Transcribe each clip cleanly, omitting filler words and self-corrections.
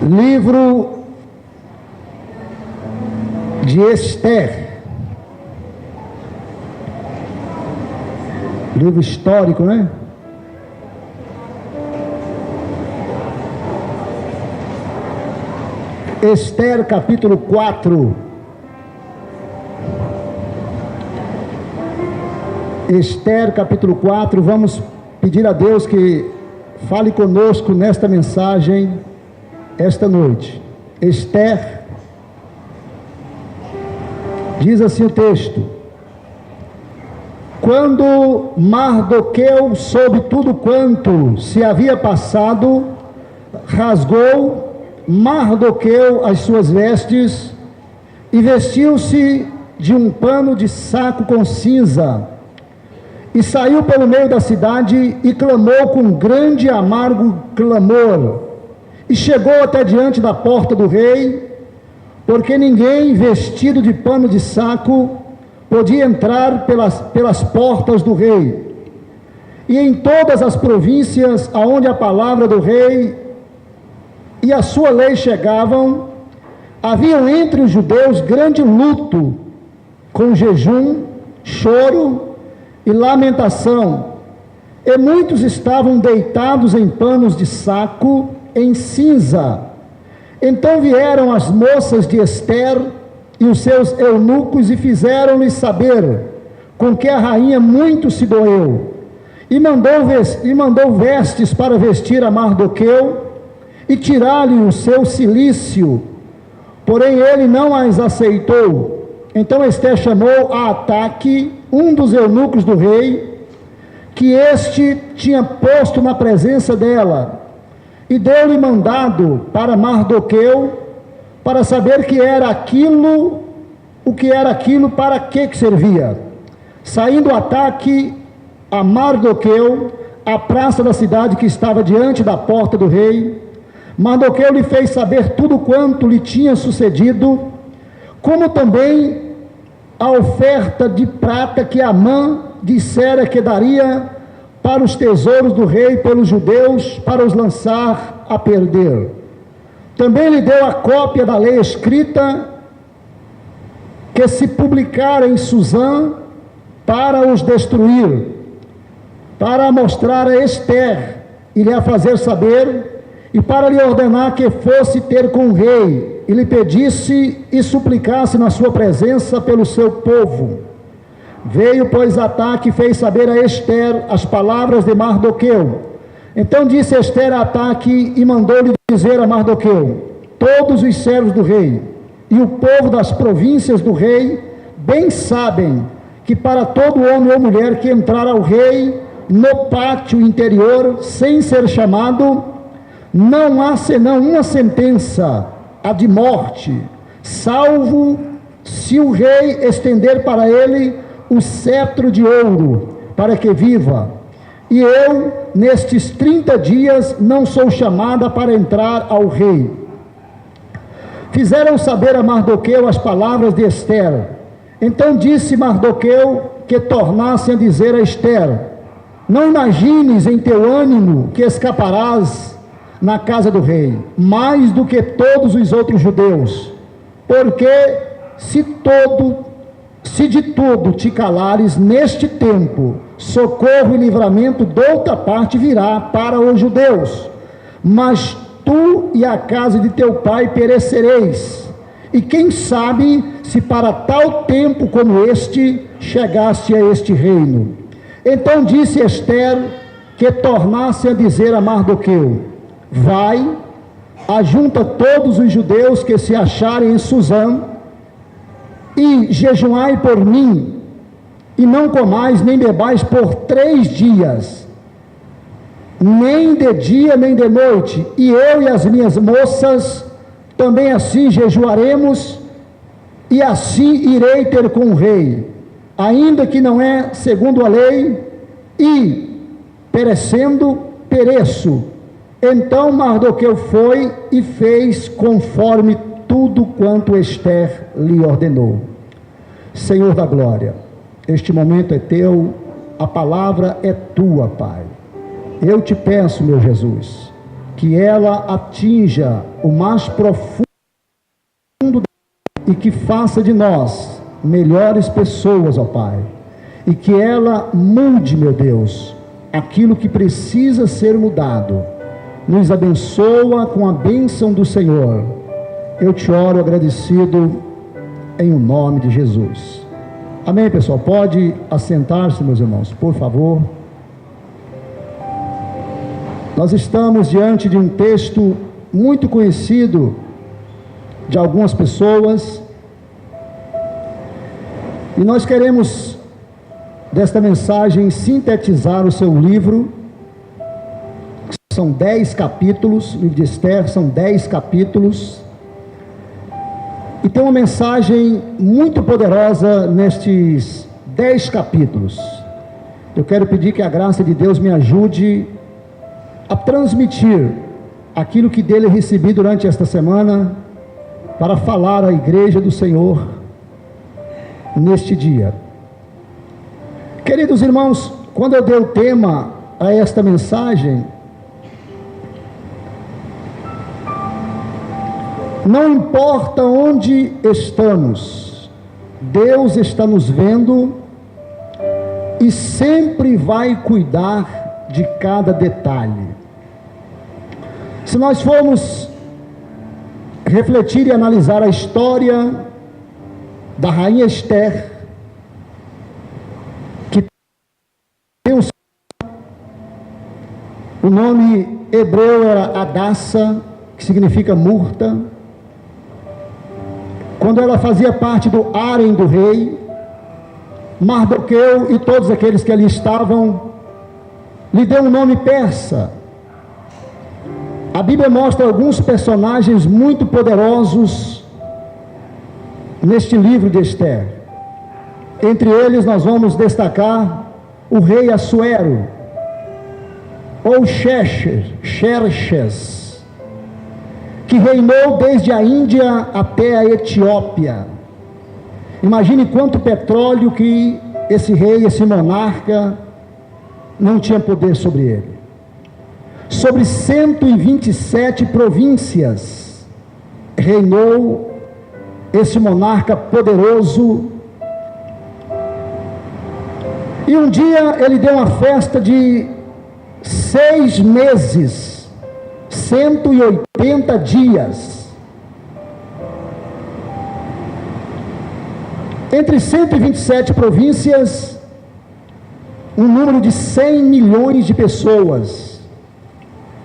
Livro de Esther, livro histórico, né? Esther, capítulo 4. Esther, capítulo 4. Vamos pedir a Deus que fale conosco nesta mensagem, esta noite. Esther, diz assim o texto: quando Mardoqueu soube tudo quanto se havia passado, rasgou Mardoqueu as suas vestes e vestiu-se de um pano de saco com cinza, e saiu pelo meio da cidade e clamou com grande e amargo clamor, e chegou até diante da porta do rei, porque ninguém vestido de pano de saco podia entrar pelas portas do rei. E em todas as províncias aonde a palavra do rei e a sua lei chegavam, havia entre os judeus grande luto, com jejum, choro e lamentação, e muitos estavam deitados em panos de saco, em cinza. Então vieram as moças de Esther e os seus eunucos e fizeram-lhes saber com que a rainha muito se doeu, e mandou vestes para vestir a Mardoqueu e tirar-lhe o seu cilício, porém ele não as aceitou. Então Esther chamou a Ataque, um dos eunucos do rei, que este tinha posto na presença dela, e deu-lhe mandado para Mardoqueu, para saber o que era aquilo, para que servia. Saindo Ataque a Mardoqueu, à praça da cidade que estava diante da porta do rei, Mardoqueu lhe fez saber tudo quanto lhe tinha sucedido, como também a oferta de prata que Amã dissera que daria para os tesouros do rei pelos judeus, para os lançar a perder. Também lhe deu a cópia da lei escrita, que se publicara em Suzã, para os destruir, para mostrar a Esther e lhe a fazer saber, e para lhe ordenar que fosse ter com o rei, e lhe pedisse e suplicasse na sua presença pelo seu povo. Veio, pois, Ataque e fez saber a Esther as palavras de Mardoqueu. Então disse Esther a Ataque e mandou-lhe dizer a Mardoqueu: todos os servos do rei e o povo das províncias do rei bem sabem que para todo homem ou mulher que entrar ao rei no pátio interior sem ser chamado, não há senão uma sentença, a de morte, salvo se o rei estender para ele o cetro de ouro, para que viva. E eu, nestes 30 dias, não sou chamada para entrar ao rei. Fizeram saber a Mardoqueu as palavras de Esther. Então disse Mardoqueu que tornassem a dizer a Esther: não imagines em teu ânimo que escaparás na casa do rei, mais do que todos os outros judeus, porque se de tudo te calares neste tempo, socorro e livramento de outra parte virá para os judeus, mas tu e a casa de teu pai perecereis, e quem sabe se para tal tempo como este chegaste a este reino. Então disse Esther que tornasse a dizer a Mardoqueu: vai, ajunta todos os judeus que se acharem em Suzã, e jejuai por mim, e não comais nem bebais por 3 dias, nem de dia nem de noite, e eu e as minhas moças também assim jejuaremos, e assim irei ter com o rei, ainda que não é segundo a lei, e perecendo, pereço. Então Mardoqueu foi e fez conforme tudo quanto Esther lhe ordenou. Senhor da glória, este momento é teu, a palavra é tua, Pai. Eu te peço, meu Jesus, que ela atinja o mais profundo e que faça de nós melhores pessoas, ó Pai, e que ela mude, meu Deus, aquilo que precisa ser mudado. Nos abençoa com a bênção do Senhor. Eu te oro agradecido em o nome de Jesus. Amém, pessoal? Pode assentar-se, meus irmãos, por favor. Nós estamos diante de um texto muito conhecido de algumas pessoas, e nós queremos, desta mensagem, sintetizar o seu livro. São 10 capítulos, o livro de Esther são 10 capítulos, e tem uma mensagem muito poderosa nestes 10 capítulos. Eu quero pedir que a graça de Deus me ajude a transmitir aquilo que dele recebi durante esta semana, para falar à igreja do Senhor neste dia. Queridos irmãos, quando eu dei o tema a esta mensagem, não importa onde estamos, Deus está nos vendo e sempre vai cuidar de cada detalhe. Se nós formos refletir e analisar a história da rainha Esther, que tem o nome hebreu era Hadassa, que significa murta. Quando ela fazia parte do harém do rei, Mardoqueu e todos aqueles que ali estavam lhe deu um nome persa. A Bíblia mostra alguns personagens muito poderosos neste livro de Esther. Entre eles nós vamos destacar o rei Assuero, ou Xerxes, que reinou desde a Índia até a Etiópia. Imagine quanto petróleo que esse rei, esse monarca, não tinha poder sobre ele. Sobre 127 províncias reinou esse monarca poderoso. E um dia ele deu uma festa de 6 meses, 180 dias. Entre 127 províncias, um número de 100 milhões de pessoas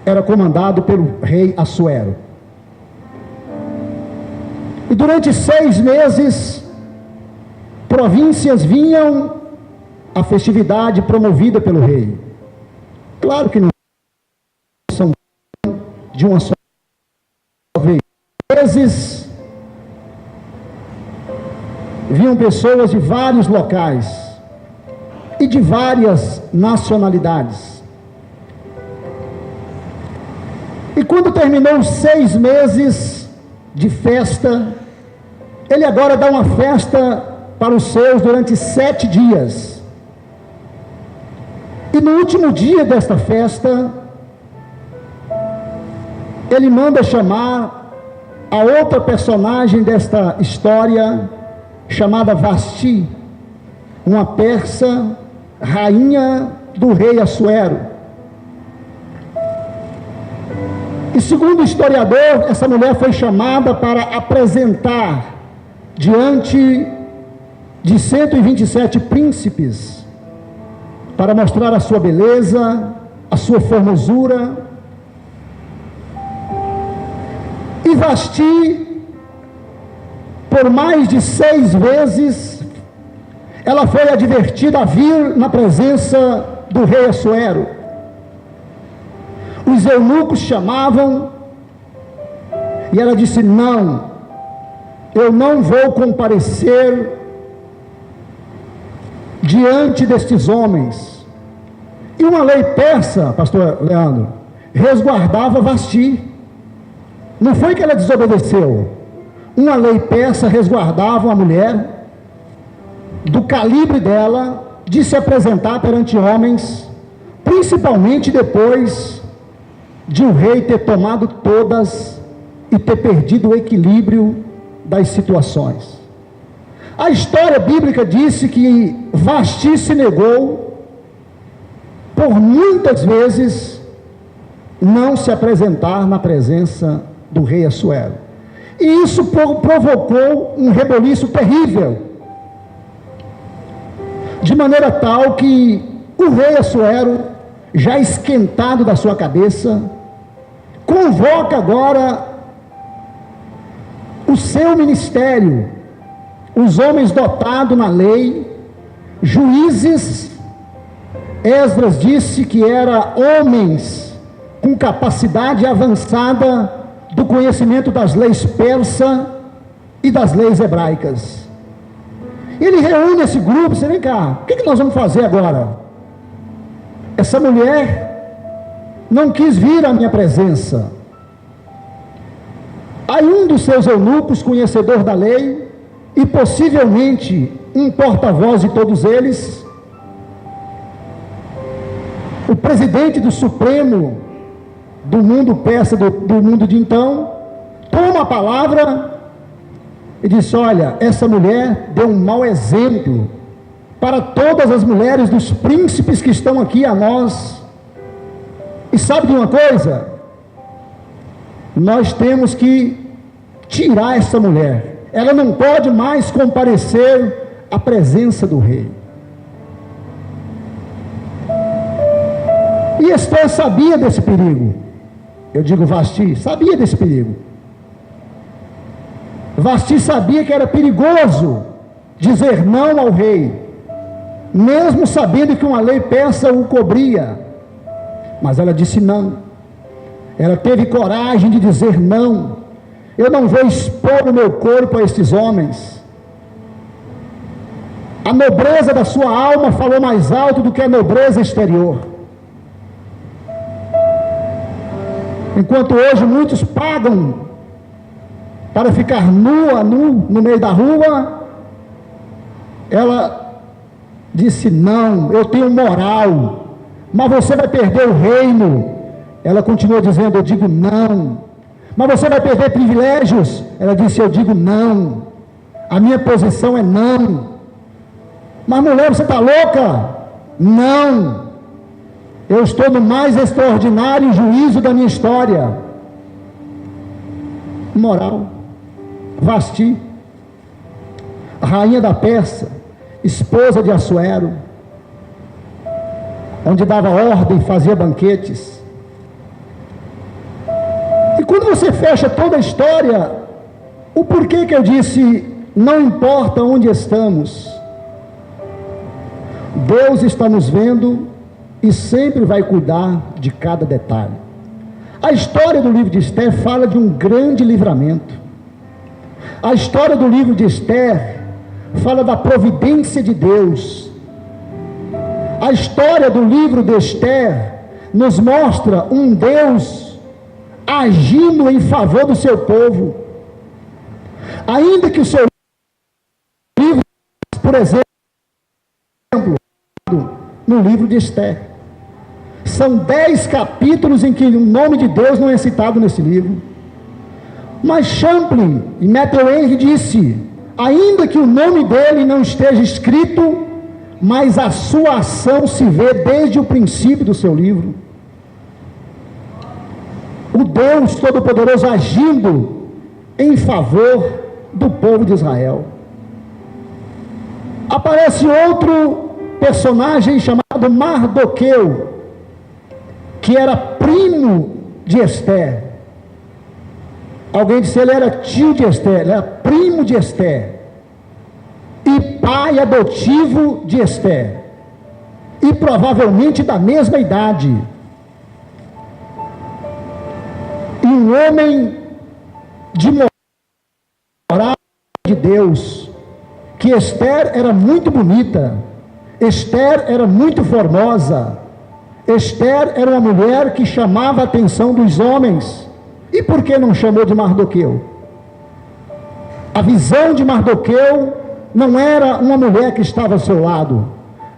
era comandado pelo rei Assuero. E durante 6 meses, províncias vinham à festividade promovida pelo rei. Claro que não são de uma só vez. Vezes vinham pessoas de vários locais e de várias nacionalidades. E quando terminou os 6 meses de festa, ele agora dá uma festa para os seus durante 7 dias. E no último dia desta festa, ele manda chamar a outra personagem desta história, chamada Vasti, uma persa, rainha do rei Assuero. E segundo o historiador, essa mulher foi chamada para apresentar diante de 127 príncipes, para mostrar a sua beleza, a sua formosura. E Vasti, por mais de 6 vezes, ela foi advertida a vir na presença do rei Assuero. Os eunucos chamavam, e ela disse: não, eu não vou comparecer diante destes homens. E uma lei persa, pastor Leandro, resguardava Vasti. Não foi que ela desobedeceu. Uma lei persa resguardava uma mulher do calibre dela de se apresentar perante homens, principalmente depois de o rei ter tomado todas e ter perdido o equilíbrio das situações. A história bíblica disse que Vasti se negou por muitas vezes não se apresentar na presença do rei Assuero. E isso provocou um reboliço terrível, de maneira tal que o rei Assuero, já esquentado da sua cabeça, convoca agora o seu ministério, os homens dotados na lei, juízes. Esdras disse que eram homens com capacidade avançada do conhecimento das leis persas e das leis hebraicas. Ele reúne esse grupo e diz: vem cá, o que nós vamos fazer agora? Essa mulher não quis vir à minha presença. Aí um dos seus eunucos, conhecedor da lei, e possivelmente um porta-voz de todos eles, o presidente do Supremo do mundo persa, do mundo de então, toma a palavra e diz: olha, essa mulher deu um mau exemplo para todas as mulheres dos príncipes que estão aqui a nós. E sabe de uma coisa? Nós temos que tirar essa mulher. Ela não pode mais comparecer à presença do rei. E Esther sabia desse perigo. Eu digo Vasti, sabia desse perigo. Vasti sabia que era perigoso dizer não ao rei, mesmo sabendo que uma lei persa o cobria. Mas ela disse não. Ela teve coragem de dizer não. Eu não vou expor o meu corpo a estes homens. A nobreza da sua alma falou mais alto do que a nobreza exterior. Enquanto hoje muitos pagam para ficar nu no meio da rua, ela disse não, eu tenho moral, mas você vai perder o reino. Ela continuou dizendo: eu digo não. Mas você vai perder privilégios. Ela disse: eu digo não, a minha posição é não. Mas mulher, você está louca? Não, eu estou no mais extraordinário juízo da minha história. Moral. Vasti, rainha da Pérsia, esposa de Assuero, onde dava ordem, fazia banquetes. E quando você fecha toda a história, o porquê que eu disse não importa onde estamos, Deus está nos vendo e sempre vai cuidar de cada detalhe. A história do livro de Esther fala de um grande livramento. A história do livro de Esther fala da providência de Deus. A história do livro de Esther nos mostra um Deus agindo em favor do seu povo. Ainda que o seu livro, por exemplo, no livro de Esther, são 10 capítulos em que o nome de Deus não é citado nesse livro. Mas Champlin e Matthew Henry disse: ainda que o nome dele não esteja escrito, mas a sua ação se vê desde o princípio do seu livro. O Deus Todo-Poderoso agindo em favor do povo de Israel. Aparece outro personagem chamado Mardoqueu, que era primo de Esther. Alguém disse: ele era tio de Esther. Ele era primo de Esther e pai adotivo de Esther, e provavelmente da mesma idade. E um homem de moral de Deus, que Esther era muito bonita, Esther era muito formosa, Esther era uma mulher que chamava a atenção dos homens. E por que não chamou de Mardoqueu? A visão de Mardoqueu não era uma mulher que estava ao seu lado.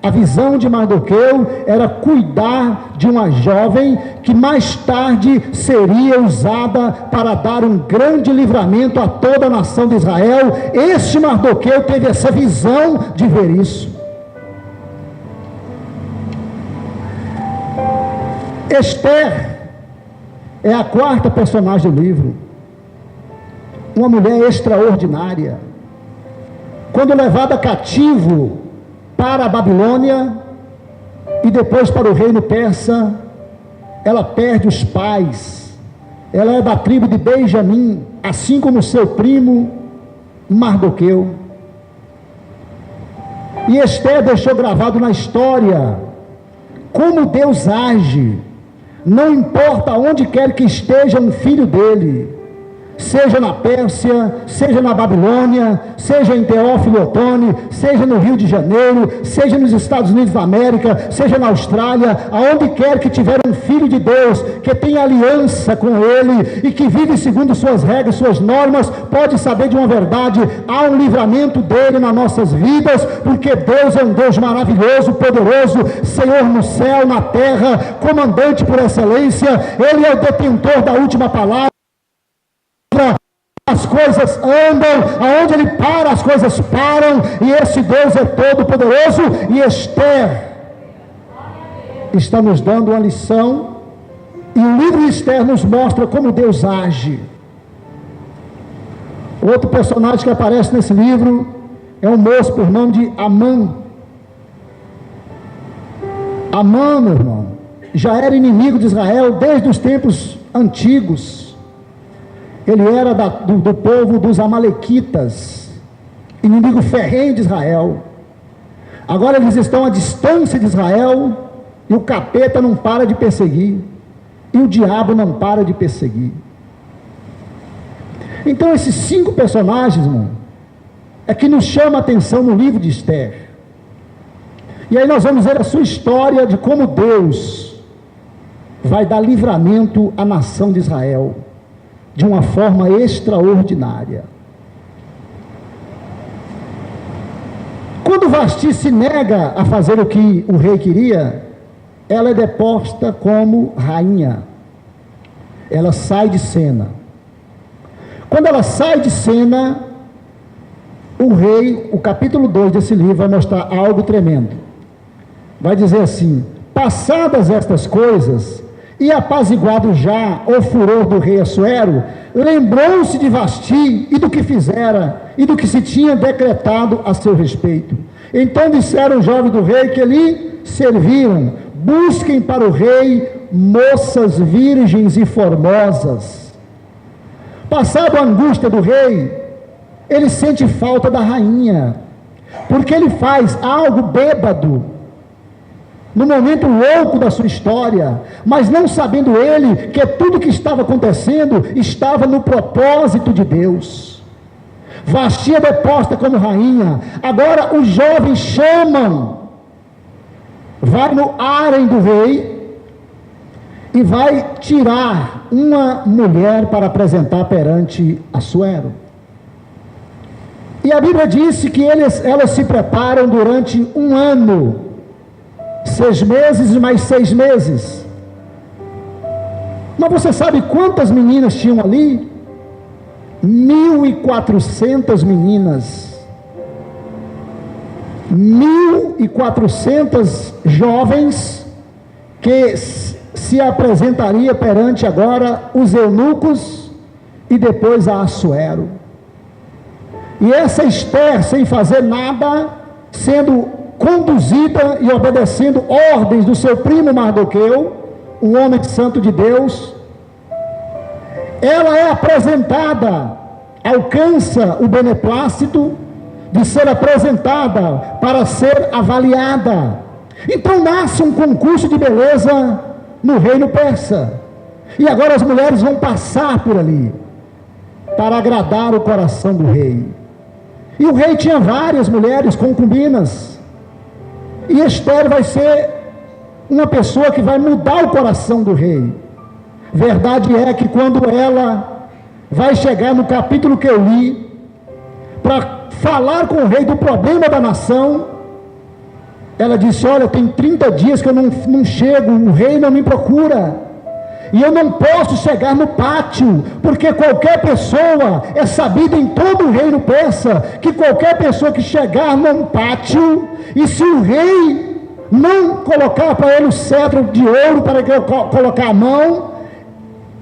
A visão de Mardoqueu era cuidar de uma jovem que mais tarde seria usada para dar um grande livramento a toda a nação de Israel. Este Mardoqueu teve essa visão de ver isso. Esther é a quarta personagem do livro. Uma mulher extraordinária. Quando levada cativo para a Babilônia e depois para o reino persa, ela perde os pais. Ela é da tribo de Benjamim, assim como seu primo Mardoqueu. E Esther deixou gravado na história como Deus age. Não importa onde quer que esteja um filho dele, seja na Pérsia, seja na Babilônia, seja em Teófilo Otoni, seja no Rio de Janeiro, seja nos Estados Unidos da América, seja na Austrália, aonde quer que tiver um filho de Deus, que tem aliança com ele, e que vive segundo suas regras, suas normas, pode saber de uma verdade: há um livramento dele nas nossas vidas, porque Deus é um Deus maravilhoso, poderoso, Senhor no céu, na terra, comandante por excelência, ele é o detentor da última palavra. As coisas andam, aonde ele para, as coisas param, e esse Deus é todo poderoso. E Esther está nos dando uma lição, e o livro de Esther nos mostra como Deus age. Outro personagem que aparece nesse livro é um moço por nome de Amã. Amã, meu irmão, já era inimigo de Israel desde os tempos antigos. Ele era do povo dos amalequitas, inimigo ferrenho de Israel. Agora eles estão à distância de Israel, e o capeta não para de perseguir, e o diabo não para de perseguir. Então esses 5 personagens, irmão, é que nos chama a atenção no livro de Esther. E aí nós vamos ver a sua história de como Deus vai dar livramento à nação de Israel de uma forma extraordinária. Quando Vasti se nega a fazer o que o rei queria, ela é deposta como rainha. Ela sai de cena. Quando ela sai de cena, o rei, o capítulo 2 desse livro vai mostrar algo tremendo. Vai dizer assim: passadas estas coisas, e apaziguado já o furor do rei Assuero, lembrou-se de Vasti e do que fizera, e do que se tinha decretado a seu respeito. Então disseram os jovens do rei que lhe serviram: busquem para o rei moças virgens e formosas. Passada a angústia do rei, ele sente falta da rainha, porque ele faz algo bêbado, no momento louco da sua história, mas não sabendo ele que tudo que estava acontecendo estava no propósito de Deus. Vasti é deposta como rainha. Agora os jovens chamam, vai no harém do rei e vai tirar uma mulher para apresentar perante Assuero. E a Bíblia disse que elas se preparam durante 1 ano, 6 meses e mais 6 meses. Mas você sabe quantas meninas tinham ali? 1.400 meninas. 1.400 jovens que se apresentaria perante agora os eunucos e depois a Assuero. E essa Esther, sem fazer nada, sendo conduzida e obedecendo ordens do seu primo Mardoqueu, um homem santo de Deus, ela é apresentada, alcança o beneplácito de ser apresentada para ser avaliada. Então nasce um concurso de beleza no reino persa, e agora as mulheres vão passar por ali para agradar o coração do rei. E o rei tinha várias mulheres concubinas, e Esther vai ser uma pessoa que vai mudar o coração do rei. Verdade é que quando ela vai chegar no capítulo que eu li, para falar com o rei do problema da nação, Ela disse: olha, tem 30 dias que eu não chego, o rei não me procura, e eu não posso chegar no pátio, porque qualquer pessoa, é sabido em todo o reino persa, que qualquer pessoa que chegar num pátio, e se o rei não colocar para ele o cetro de ouro para colocar a mão,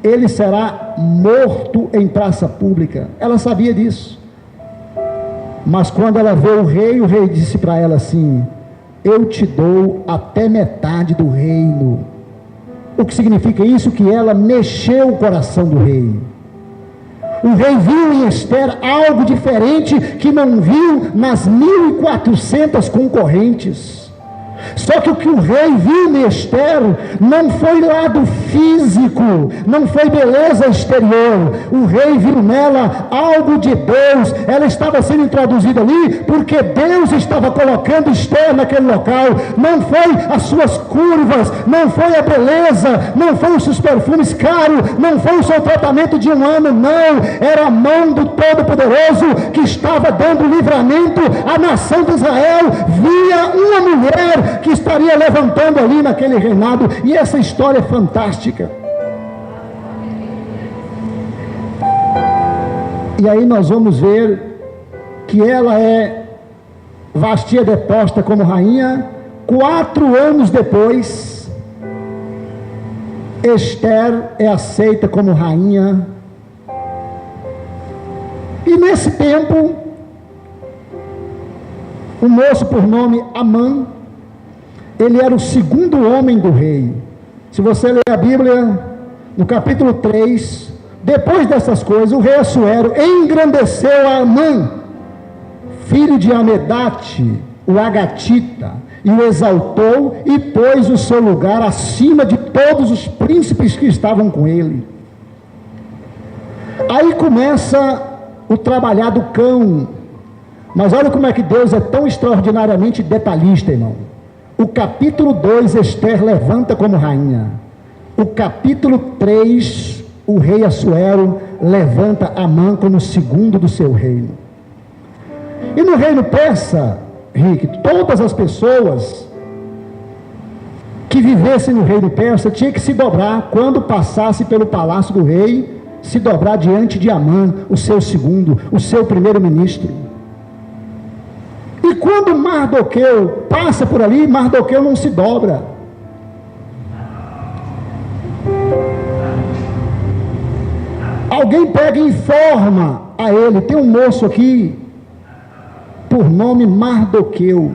ele será morto em praça pública. Ela sabia disso. Mas quando ela vê o rei disse para ela assim: eu te dou até metade do reino. O que significa isso? Que ela mexeu o coração do rei. O rei viu em Esther algo diferente que não viu nas 1.400 concorrentes. Só que o que o rei viu em Esther não foi lado físico, não foi beleza exterior. O rei viu nela algo de Deus. Ela estava sendo introduzida ali porque Deus estava colocando Esther naquele local. Não foi as suas curvas, não foi a beleza, não foi os seus perfumes caros, não foi o seu tratamento de um ano, não. Era a mão do Todo-Poderoso que estava dando livramento à nação de Israel. Via uma mulher que estaria levantando ali naquele reinado. E essa história é fantástica. E aí nós vamos ver que ela é Vastia deposta como rainha. 4 anos depois, Esther é aceita como rainha. E nesse tempo, um moço por nome Amã, ele era o segundo homem do rei. Se você ler a Bíblia, no capítulo 3, depois dessas coisas, o rei Assuero engrandeceu a Amã, filho de Amedate, o Agatita, e o exaltou e pôs o seu lugar acima de todos os príncipes que estavam com ele. Aí começa o trabalhar do cão. Mas olha como é que Deus é tão extraordinariamente detalhista, irmão. O capítulo 2, Esther levanta como rainha. O capítulo 3, o rei Assuero levanta Amã como segundo do seu reino. E no reino persa, Rick, todas as pessoas que vivessem no reino persa tinham que se dobrar, quando passasse pelo palácio do rei, se dobrar diante de Amã, o seu segundo, o seu primeiro-ministro. E quando Mardoqueu passa por ali, Mardoqueu não se dobra. Alguém pega e informa a ele. Tem um moço aqui, por nome Mardoqueu.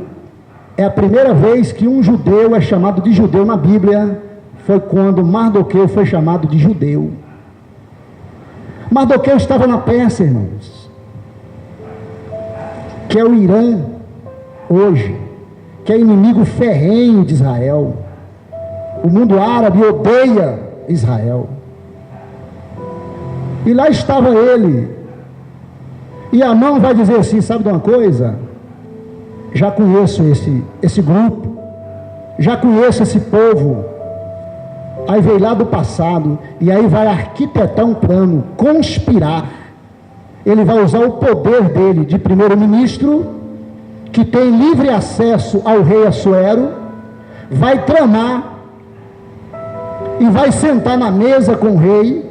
É a primeira vez que um judeu é chamado de judeu na Bíblia. Foi quando Mardoqueu foi chamado de judeu. Mardoqueu estava na Pérsia, irmãos, que é o Irã hoje, que é inimigo ferrenho de Israel. O mundo árabe odeia Israel. E lá estava ele. E Amã vai dizer assim: sabe de uma coisa? Já conheço esse grupo, já conheço esse povo. Aí veio lá do passado, e aí vai arquitetar um plano, conspirar. Ele vai usar o poder dele de primeiro-ministro, que tem livre acesso ao rei Assuero, vai tramar, e vai sentar na mesa com o rei,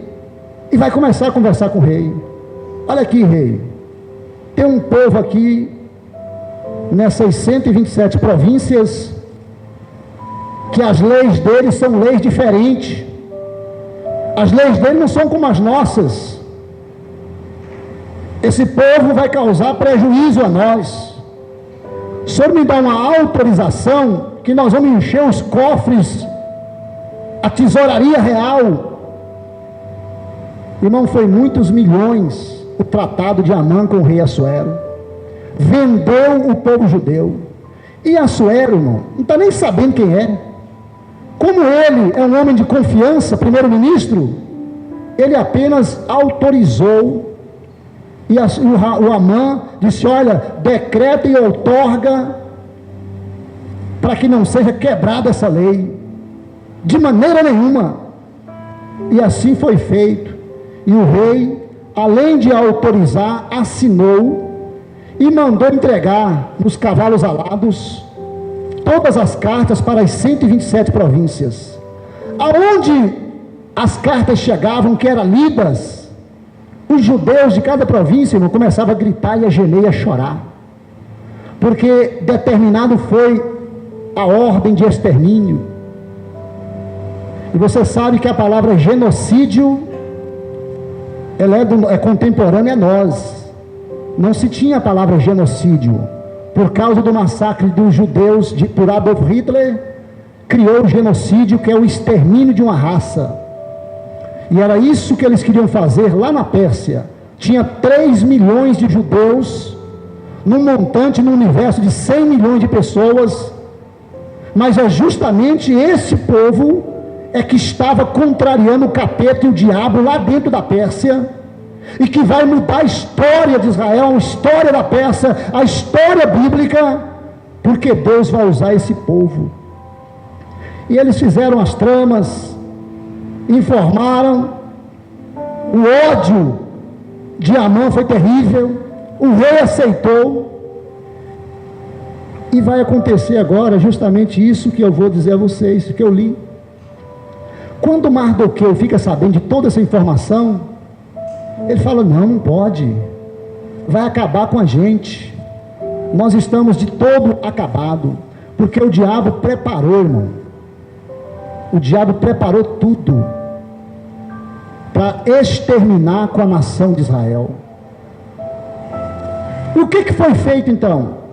e vai começar a conversar com o rei. Olha aqui, rei, tem um povo aqui, nessas 127 províncias, que as leis deles são leis diferentes. As leis deles não são como as nossas. Esse povo vai causar prejuízo a nós. O senhor me dá uma autorização que nós vamos encher os cofres, a tesouraria real. Irmão, foi muitos milhões o tratado de Amã com o rei Assuero. Vendeu o povo judeu. E Assuero, irmão, não está nem sabendo quem é. Como ele é um homem de confiança, primeiro-ministro, ele apenas autorizou. E o Amã disse: olha, decreta e outorga para que não seja quebrada essa lei, de maneira nenhuma. E assim foi feito. E o rei, além de autorizar, assinou e mandou entregar nos cavalos alados todas as cartas para as 127 províncias. Aonde as cartas chegavam, que eram lidas, os judeus de cada província, irmão, começavam a gritar e a gemer e a chorar, porque determinado foi a ordem de extermínio. E você sabe que a palavra genocídio, ela é contemporânea a nós. Não se tinha a palavra genocídio. Por causa do massacre dos judeus por Adolf Hitler, criou o genocídio, que é o extermínio de uma raça. E era isso que eles queriam fazer lá na Pérsia. Tinha 3 milhões de judeus, num montante, no universo de 100 milhões de pessoas. Mas é justamente esse povo que estava contrariando o capeta e o diabo lá dentro da Pérsia, e que vai mudar a história de Israel, a história da Pérsia, a história bíblica, porque Deus vai usar esse povo. E eles fizeram as tramas, informaram, o ódio de Amã foi terrível, o rei aceitou, e vai acontecer agora justamente isso que eu vou dizer a vocês, que eu li. Quando Mardoqueu fica sabendo de toda essa informação, ele fala: não pode, vai acabar com a gente, nós estamos de todo acabado, porque o diabo preparou, irmão, o diabo preparou tudo para exterminar com a nação de Israel. O que foi feito então?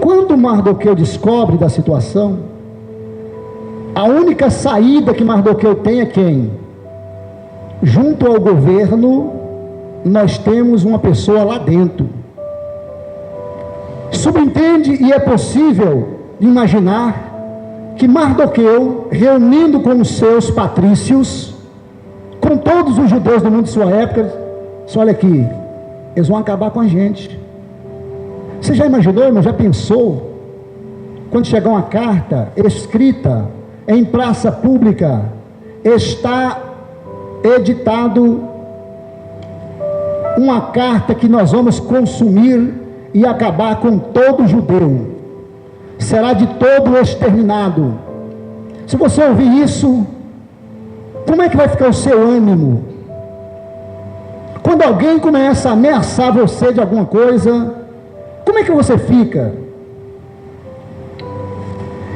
Quando Mardoqueu descobre da situação, a única saída que Mardoqueu tem é quem? Junto ao governo, nós temos uma pessoa lá dentro. Subentende, e é possível imaginar, que Mardoqueu, reunindo com os seus patrícios, com todos os judeus do mundo de sua época, disse: olha aqui, eles vão acabar com a gente. Você já imaginou, irmão, já pensou, quando chegar uma carta escrita em praça pública, está editado uma carta que nós vamos consumir e acabar com todo judeu, será de todo exterminado. Se você ouvir isso, como é que vai ficar o seu ânimo? Quando alguém começa a ameaçar você de alguma coisa, como é que você fica?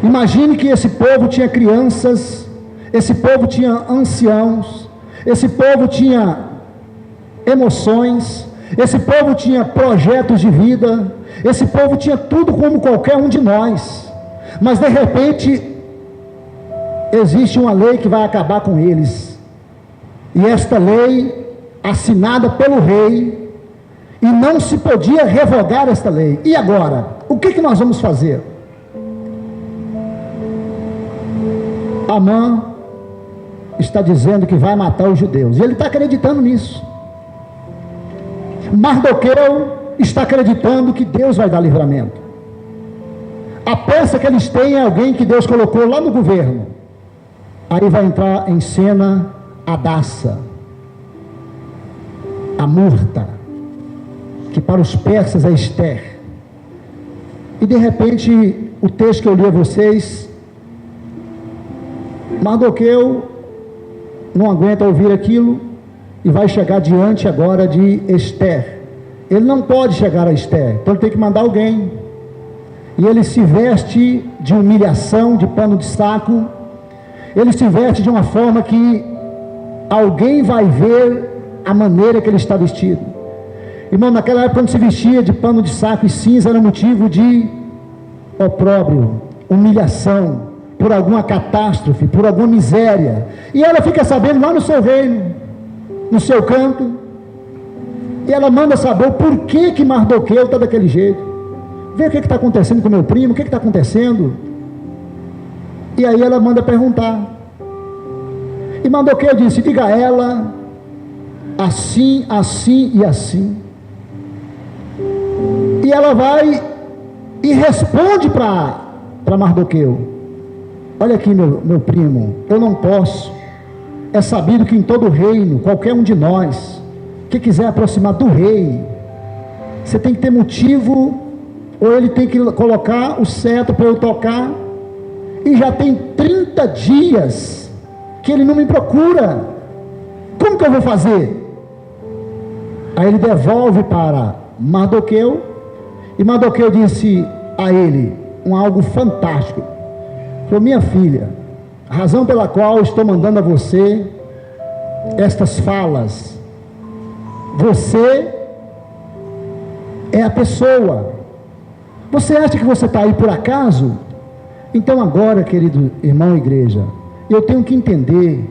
Imagine que esse povo tinha crianças, esse povo tinha anciãos, esse povo tinha emoções, esse povo tinha projetos de vida, esse povo tinha tudo como qualquer um de nós, mas de repente existe uma lei que vai acabar com eles, e esta lei, assinada pelo rei, e não se podia revogar esta lei. E agora? O que nós vamos fazer? Amã está dizendo que vai matar os judeus, e ele está acreditando nisso. Mardoqueu está acreditando que Deus vai dar livramento. A peça que eles têm é alguém que Deus colocou lá no governo. Aí vai entrar em cena Hadassa, a Murta, que para os persas é Esther. E de repente, o texto que eu li a vocês, Mardoqueu não aguenta ouvir aquilo e vai chegar diante agora de Esther. Ele não pode chegar a Esther, então ele tem que mandar alguém. E ele se veste de humilhação, de pano de saco. Ele se veste de uma forma que alguém vai ver a maneira que ele está vestido. Irmão, naquela época, quando se vestia de pano de saco e cinza, era motivo de opróbrio, humilhação, por alguma catástrofe, por alguma miséria. E ela fica sabendo lá no seu reino, no seu canto, e ela manda saber o porquê que Mardoqueu está daquele jeito. Vê o que está acontecendo com meu primo, o que está acontecendo. E aí ela manda perguntar, e Mardoqueu disse: diga a ela assim, assim e assim. E ela vai e responde para Mardoqueu: olha aqui, meu primo, eu não posso. É sabido que em todo o reino, qualquer um de nós que quiser aproximar do rei, você tem que ter motivo ou ele tem que colocar o cetro para eu tocar, e já tem 30 dias que ele não me procura, como que eu vou fazer? Aí ele devolve para Mardoqueu, e Mardoqueu disse a ele algo fantástico. Falou: minha filha, a razão pela qual eu estou mandando a você estas falas, você é a pessoa. Você acha que você está aí por acaso? Então agora, querido irmão, igreja, eu tenho que entender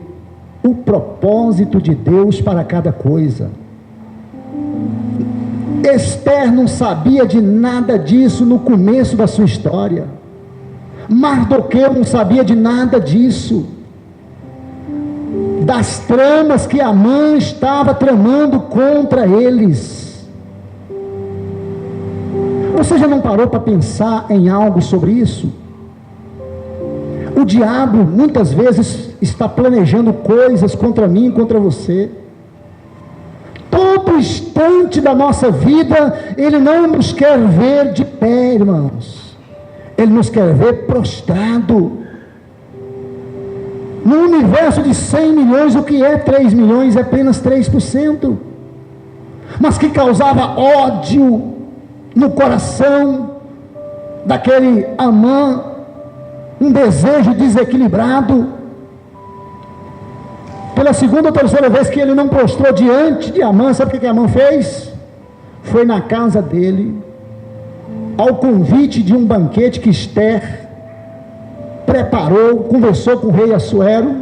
o propósito de Deus para cada coisa. Esther não sabia de nada disso no começo da sua história. Mardoqueu não sabia de nada disso, das tramas que Amã estava tramando contra eles. Você já não parou para pensar em algo sobre isso? O diabo muitas vezes está planejando coisas contra mim e contra você. Todo instante da nossa vida, ele não nos quer ver de pé, irmãos. Ele nos quer ver prostrado. No universo de 100 milhões, o que é 3 milhões? É apenas 3%. Mas que causava ódio no coração daquele Amã, um desejo desequilibrado. Pela segunda ou terceira vez que ele não prostrou diante de Amã, sabe o que Amã fez? Foi na casa dele, ao convite de um banquete que Esther preparou, conversou com o rei Assuero.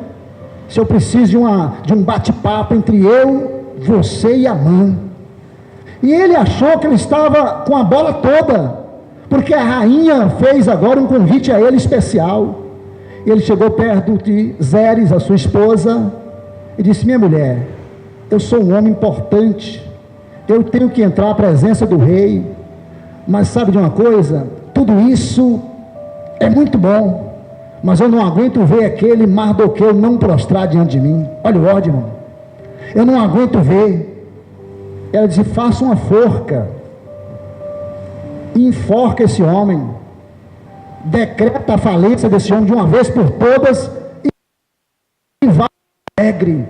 Se eu preciso de um bate-papo entre eu, você e Amã. E ele achou que ele estava com a bola toda, porque a rainha fez agora um convite a ele especial. Ele chegou perto de Zeres, a sua esposa, e disse: minha mulher, eu sou um homem importante, eu tenho que entrar à presença do rei, mas sabe de uma coisa? Tudo isso é muito bom, mas eu não aguento ver aquele Mardoqueu não prostrar diante de mim. Olha o ódio, irmão. Eu não aguento ver. Ela disse: faça uma forca e enforca esse homem, decreta a falência desse homem de uma vez por todas e vai alegre.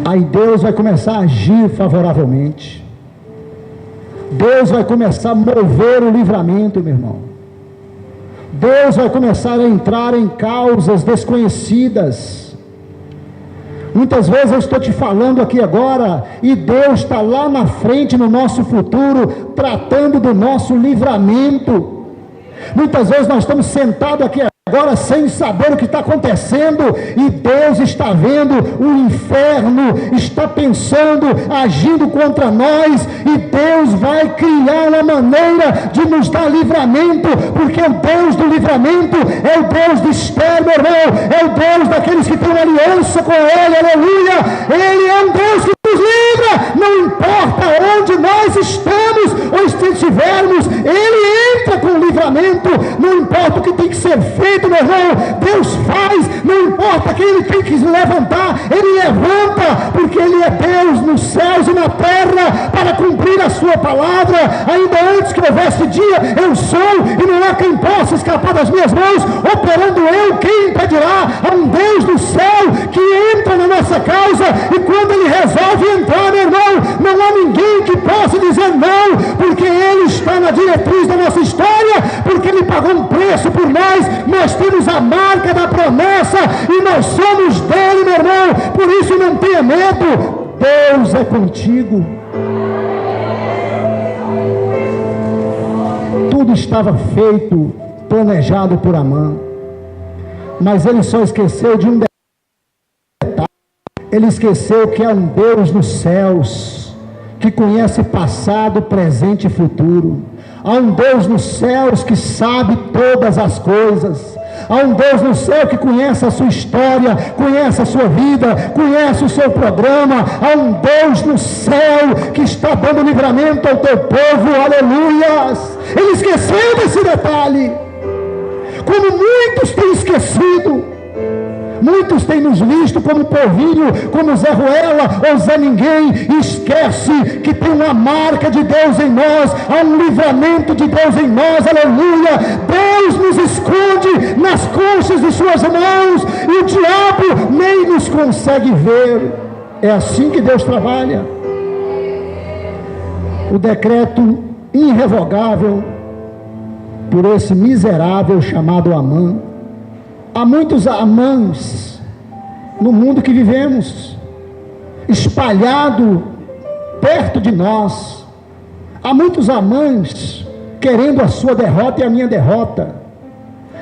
Aí Deus vai começar a agir favoravelmente. Deus vai começar a mover o livramento, meu irmão. Deus vai começar a entrar em causas desconhecidas. Muitas vezes eu estou te falando aqui agora, e Deus está lá na frente, no nosso futuro, tratando do nosso livramento. Muitas vezes nós estamos sentados aqui agora sem saber o que está acontecendo, e Deus está vendo, o inferno está pensando, agindo contra nós, e Deus vai criar uma maneira de nos dar livramento, porque o Deus do livramento é o Deus de Esther, meu irmão, é o Deus daqueles que têm uma aliança com Ele, aleluia. Ele é um Deus que nos livra, não importa onde nós estamos ou estivermos, Ele entra com livramento, não importa o que tem que ser feito, meu irmão, Deus faz, não importa quem Ele tem que levantar, Ele levanta, porque Ele é Deus nos céus e na terra, para cumprir a sua palavra. Ainda antes que houvesse dia, eu sou, e não há quem possa escapar das minhas mãos. Operando eu, quem impedirá? Há um Deus do céu que entra na nossa causa, e quando Ele resolve entrar, meu irmão, não há ninguém que possa dizer não, porque Ele está na diretriz da nossa história, porque Ele pagou um preço por nós temos a marca da promessa, e nós somos dele, meu irmão. Por isso não tenha medo, Deus é contigo. Tudo estava feito, planejado por Amã, mas ele só esqueceu de um detalhe. Ele esqueceu que há um Deus nos céus, que conhece passado, presente e futuro. Há um Deus nos céus que sabe todas as coisas. Há um Deus no céu que conhece a sua história, conhece a sua vida, conhece o seu programa. Há um Deus no céu que está dando livramento ao teu povo, aleluias. Ele esqueceu desse detalhe, como muitos têm esquecido. Muitos têm nos visto como povinho, como Zé Ruela ou Zé Ninguém, e esquece que tem uma marca de Deus em nós, há um livramento de Deus em nós, aleluia. Deus nos esconde nas conchas de suas mãos, e o diabo nem nos consegue ver. É assim que Deus trabalha. O decreto irrevogável por esse miserável chamado Amã. Há muitos Amãs no mundo que vivemos, espalhado perto de nós. Há muitos Amãs querendo a sua derrota e a minha derrota.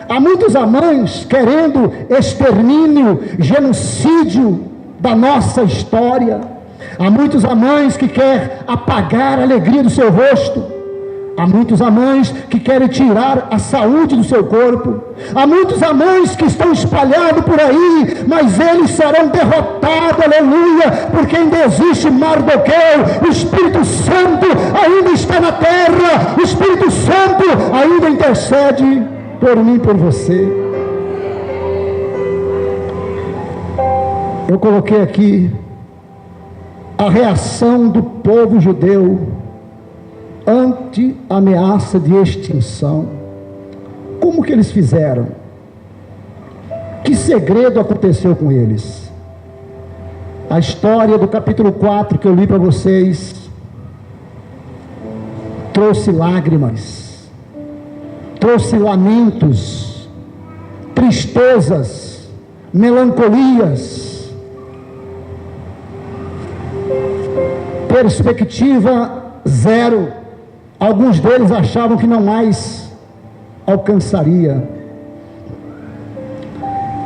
Há muitos Amãs querendo extermínio, genocídio da nossa história. Há muitos Amãs que querem apagar a alegria do seu rosto. Há muitos Amãs que querem tirar a saúde do seu corpo. Há muitos Amãs que estão espalhados por aí, mas eles serão derrotados, aleluia, porque ainda existe Mardoqueu. O Espírito Santo ainda está na terra. O Espírito Santo ainda intercede por mim e por você. Eu coloquei aqui a reação do povo judeu ante a ameaça de extinção. Como que eles fizeram? Que segredo aconteceu com eles? A história do capítulo 4 que eu li para vocês trouxe lágrimas, trouxe lamentos, tristezas, melancolias, perspectiva zero. Alguns deles achavam que não mais alcançaria.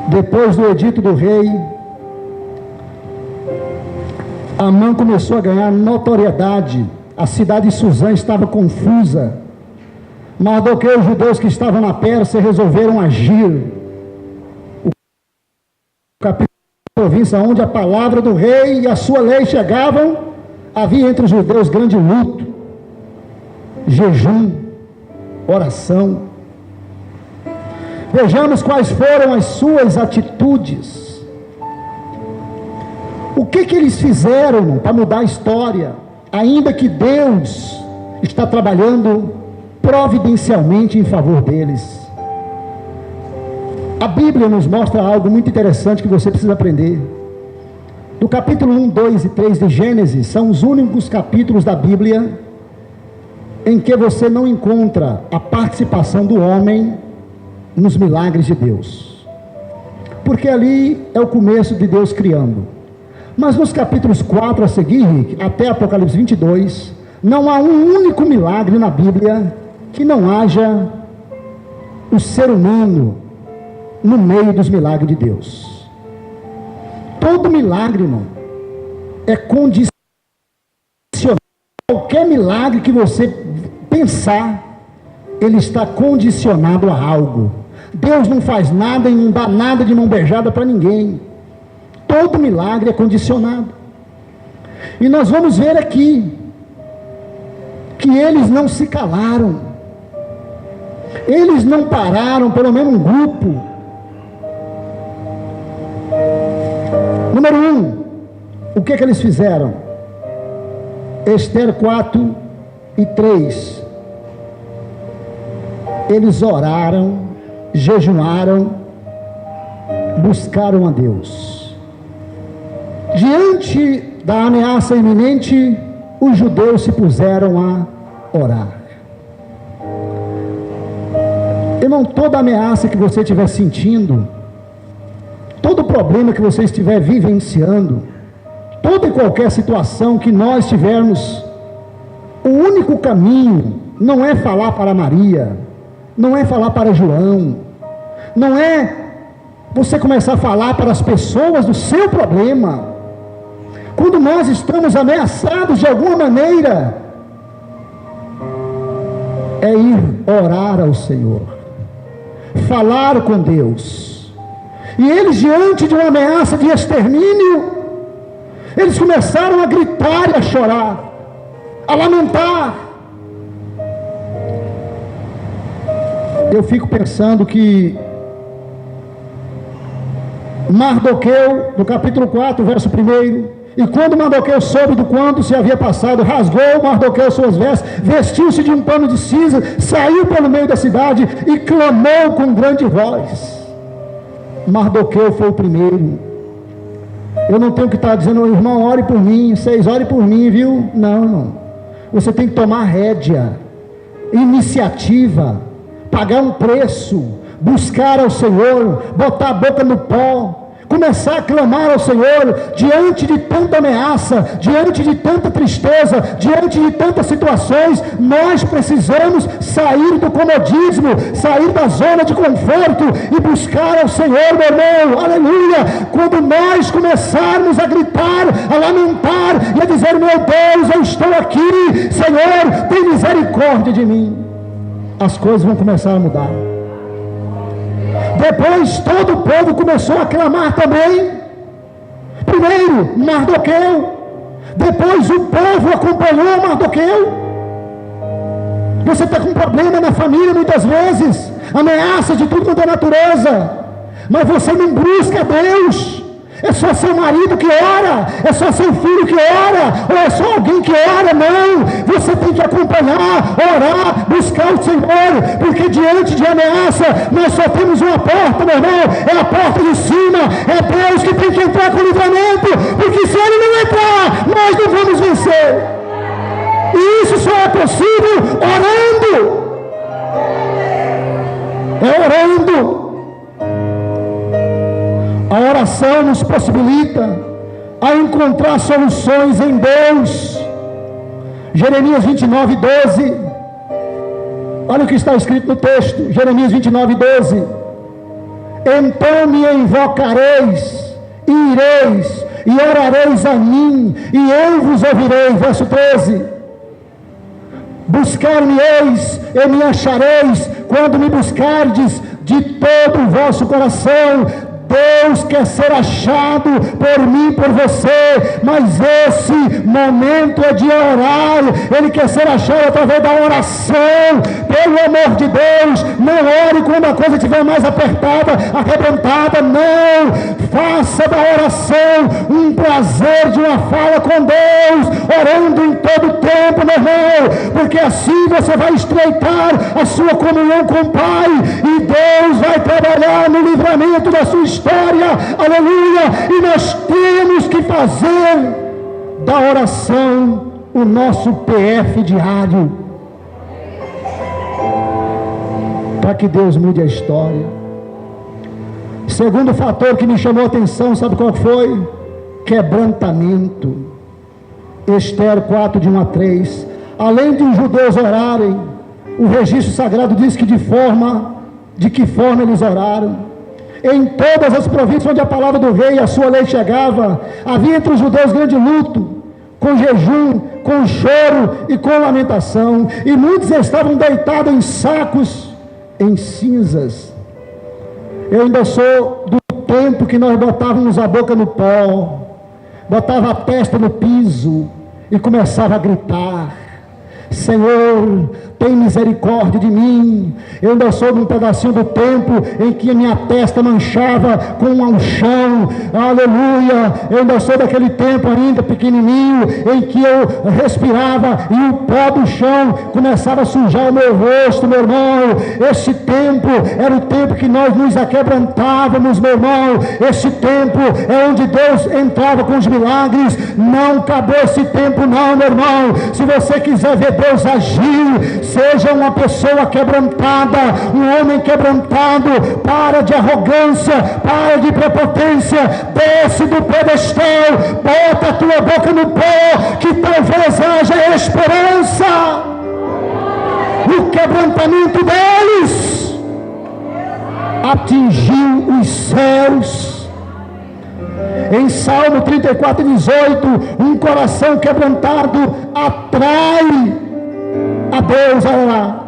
Depois do edito do rei, Amã começou a ganhar notoriedade. A cidade de Suzã estava confusa. Mardoqueu e os judeus que estavam na Pérsia resolveram agir. O capítulo da província onde a palavra do rei e a sua lei chegavam, havia entre os judeus grande luto, jejum, oração. Vejamos quais foram as suas atitudes. O que eles fizeram para mudar a história? Ainda que Deus está trabalhando providencialmente em favor deles. A Bíblia nos mostra algo muito interessante que você precisa aprender. Do capítulo 1, 2 e 3 de Gênesis, são os únicos capítulos da Bíblia em que você não encontra a participação do homem nos milagres de Deus, porque ali é o começo de Deus criando. Mas nos capítulos 4 a seguir, até Apocalipse 22, não há um único milagre na Bíblia que não haja o ser humano no meio dos milagres de Deus. Todo milagre, irmão, é condicionado. Qualquer milagre que você pensar, ele está condicionado a algo. Deus não faz nada e não dá nada de mão beijada para ninguém. Todo milagre é condicionado. E nós vamos ver aqui que eles não se calaram. Eles não pararam, pelo menos um grupo. Número 1, o que eles fizeram? Esther 4 e 3. Eles oraram, jejuaram, buscaram a Deus. Diante da ameaça iminente, os judeus se puseram a orar. Irmão, toda ameaça que você estiver sentindo, todo problema que você estiver vivenciando, toda e qualquer situação que nós tivermos, o único caminho não é falar para Maria, não é falar para João, não é você começar a falar para as pessoas do seu problema. Quando nós estamos ameaçados de alguma maneira, é ir orar ao Senhor, falar com Deus. E eles, diante de uma ameaça de extermínio, eles começaram a gritar e a chorar, a lamentar. Eu fico pensando que Mardoqueu, do capítulo 4, verso 1. E quando Mardoqueu soube do quanto se havia passado, rasgou Mardoqueu suas vestes, vestiu-se de um pano de cinza, saiu pelo meio da cidade e clamou com grande voz. Mardoqueu foi o primeiro. Eu não tenho que estar dizendo, irmão, ore por mim, vocês orem por mim, viu? Não, irmão. Você tem que tomar rédea, iniciativa, pagar um preço, buscar ao Senhor, botar a boca no pó, começar a clamar ao Senhor, diante de tanta ameaça, diante de tanta tristeza, diante de tantas situações. Nós precisamos sair do comodismo, sair da zona de conforto e buscar ao Senhor, meu irmão, aleluia. Quando nós começarmos a gritar, a lamentar e a dizer, meu Deus, eu estou aqui, Senhor, tem misericórdia de mim, as coisas vão começar a mudar. Depois todo o povo começou a clamar também. Primeiro Mardoqueu, depois o povo acompanhou Mardoqueu. Você está com problema na família muitas vezes, ameaças de tudo quanto é natureza, mas você não busca Deus. É só seu marido que ora, é só seu filho que ora, ou é só alguém que ora? Não, você tem que acompanhar, orar, buscar o Senhor, porque diante de ameaça, nós só temos uma porta, meu irmão, é a porta de cima, é Deus que tem que entrar com o livramento, porque se Ele não entrar, nós não vamos vencer, e isso só é possível orando, orando. A oração nos possibilita a encontrar soluções em Deus. Jeremias 29, 12. Olha o que está escrito no texto. Jeremias 29, 12. Então me invocareis, e ireis, e orareis a mim, e eu vos ouvirei. Verso 13. Buscar-me-eis e me achareis, quando me buscardes de todo o vosso coração. Deus quer ser achado por mim, por você, mas esse momento é de orar. Ele quer ser achado através da oração. Pelo amor de Deus, não ore quando a coisa estiver mais apertada, arrebentada, não. Faça da oração um prazer de uma fala com Deus, orando em todo o tempo, meu irmão, porque assim você vai estreitar a sua comunhão com o Pai, e Deus vai trabalhar no livramento da sua história, aleluia. E nós temos que fazer da oração o nosso PF diário, para que Deus mude a história. Segundo fator que me chamou a atenção, sabe qual foi? Quebrantamento. Esther 4, de 1 a 3. Além de os judeus orarem, o registro sagrado diz que de que forma eles oraram. Em todas as províncias onde a palavra do rei e a sua lei chegava, havia entre os judeus grande luto, com jejum, com choro e com lamentação, e muitos estavam deitados em sacos, em cinzas. Eu ainda sou do tempo que nós botávamos a boca no pó, botava a testa no piso e começava a gritar: Senhor, tem misericórdia de mim. Eu ainda sou de um pedacinho do tempo em que a minha testa manchava com um chão, aleluia. Eu ainda sou daquele tempo ainda pequenininho, em que eu respirava e o pó do chão começava a sujar o meu rosto, meu irmão. Esse tempo era o tempo que nós nos aquebrantávamos, meu irmão. Esse tempo é onde Deus entrava com os milagres. Não acabou esse tempo não, meu irmão. Se você quiser ver Deus agir, seja uma pessoa quebrantada, um homem quebrantado. Para de arrogância, para de prepotência, desce do pedestal, bota a tua boca no pó, que talvez haja esperança. O quebrantamento deles atingiu os céus. Em Salmo 34, 18, um coração quebrantado atrai a Deus. Olha lá,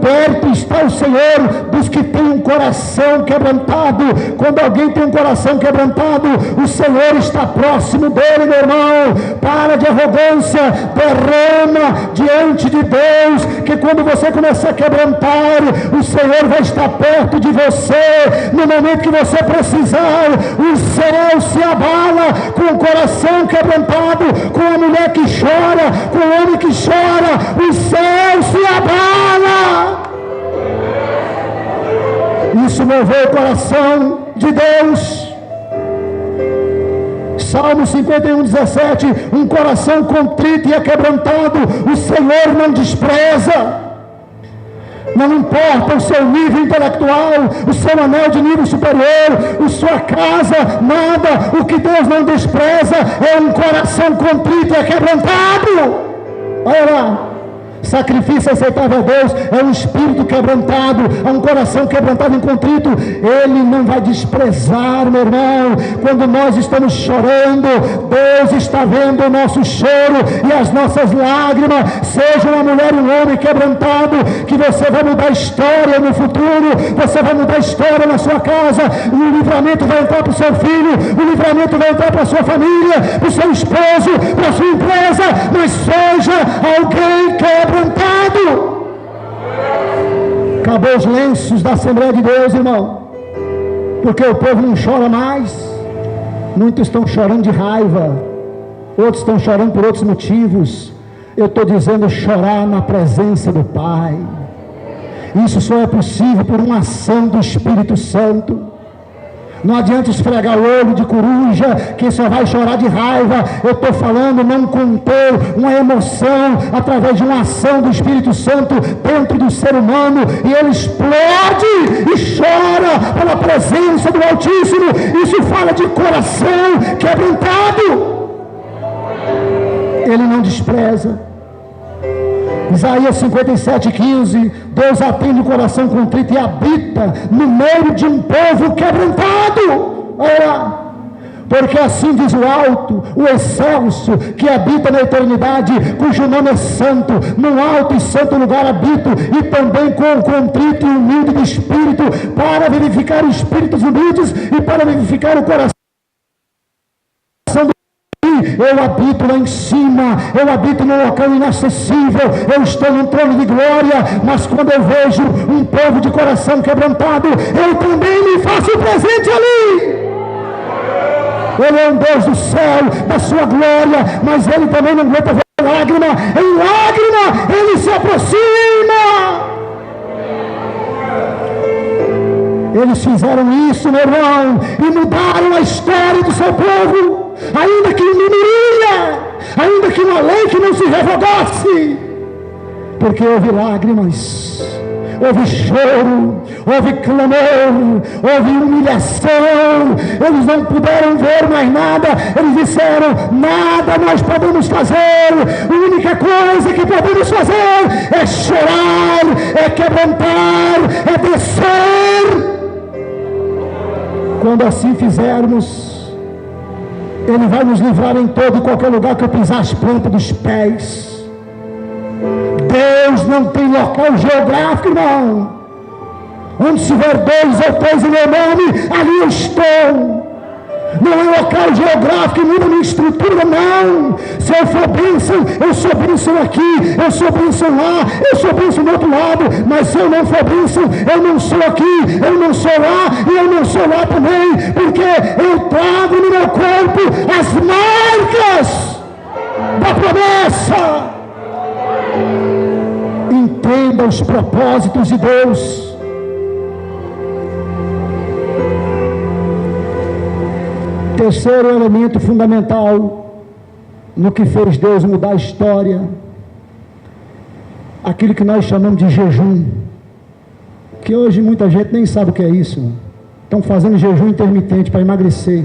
perto está o Senhor dos que têm um coração quebrantado. Quando alguém tem um coração quebrantado, o Senhor está próximo dele, meu irmão. Para de arrogância, derrama diante de Deus, que quando você começar a quebrantar, o Senhor vai estar perto de você. No momento que você precisar, o céu se abala com o coração quebrantado, com a mulher que chora, com o homem que chora, o céu se abala. Isso moveu o coração de Deus. Salmo 51:17, um coração contrito e aquebrantado, o Senhor não despreza. Não importa o seu nível intelectual, o seu anel de nível superior, a sua casa, nada. O que Deus não despreza é um coração contrito e quebrantado. Olha lá. Sacrifício aceitável a Deus é um espírito quebrantado, é um coração quebrantado e contrito. Ele não vai desprezar, meu irmão. Quando nós estamos chorando, Deus está vendo o nosso choro e as nossas lágrimas. Seja uma mulher e um homem quebrantado, que você vai mudar a história no futuro, você vai mudar a história na sua casa. O livramento vai entrar para o seu filho, o livramento vai entrar para a sua família, para o seu esposo, para a sua empresa. Mas seja alguém quebrantado. Acabou os lenços da Assembleia de Deus, irmão, porque o povo não chora mais. Muitos estão chorando de raiva, outros estão chorando por outros motivos. Eu estou dizendo chorar na presença do Pai. Isso só é possível por uma ação do Espírito Santo. Não adianta esfregar o olho de coruja, que só vai chorar de raiva. Eu estou falando não conter uma emoção através de uma ação do Espírito Santo dentro do ser humano, e ele explode e chora pela presença do Altíssimo. Isso fala de coração quebrantado. Ele não despreza. Isaías 57:15, Deus atende o coração contrito e habita no meio de um povo quebrantado. Olha lá. Porque assim diz o alto, o excelso, que habita na eternidade, cujo nome é santo. No alto e santo lugar habito, e também com o contrito e humilde de espírito, para verificar os espíritos humildes e para verificar o coração. Eu habito lá em cima, eu habito num local inacessível, eu estou num trono de glória. Mas quando eu vejo um povo de coração quebrantado, eu também me faço presente ali. Ele é um Deus do céu, da sua glória, mas ele também não aguenta ver lágrima. Em lágrima ele se aproxima. Eles fizeram isso, meu irmão, e mudaram a história do seu povo. Ainda que minoria, ainda que uma lei que não se revogasse, porque houve lágrimas, houve choro, houve clamor, houve humilhação. Eles não puderam ver mais nada. Eles disseram: nada nós podemos fazer. A única coisa que podemos fazer é chorar, é quebrantar, é descer. Quando assim fizermos, Ele vai nos livrar em todo e qualquer lugar que eu pisar as plantas dos pés. Deus não tem local geográfico, não. Onde se ver 2 ou 3 em meu nome, ali eu estou. Não é local geográfico, muda minha estrutura, não. Se eu for bênção, eu sou bênção aqui, eu sou bênção lá, eu sou bênção do outro lado. Mas se eu não for bênção, eu não sou aqui, eu não sou lá, e eu não sou lá também, porque eu trago no meu corpo as marcas da promessa. Entenda os propósitos de Deus. Terceiro elemento fundamental no que fez Deus mudar a história, aquilo que nós chamamos de jejum, que hoje muita gente nem sabe o que é isso. Estão fazendo jejum intermitente para emagrecer,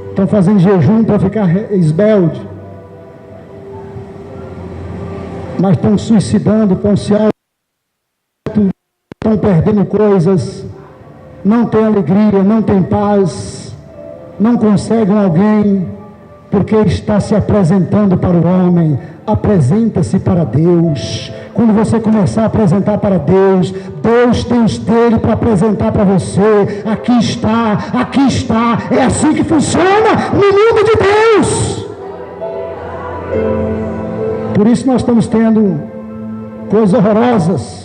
estão fazendo jejum para ficar esbelto, mas estão suicidando, estão se estão perdendo coisas, não tem alegria, não tem paz, não conseguem alguém, porque está se apresentando para o homem. Apresenta-se para Deus, quando você começar a apresentar para Deus, Deus tem os dele para apresentar para você. Aqui está, aqui está. É assim que funciona no mundo de Deus. Por isso nós estamos tendo coisas horrorosas.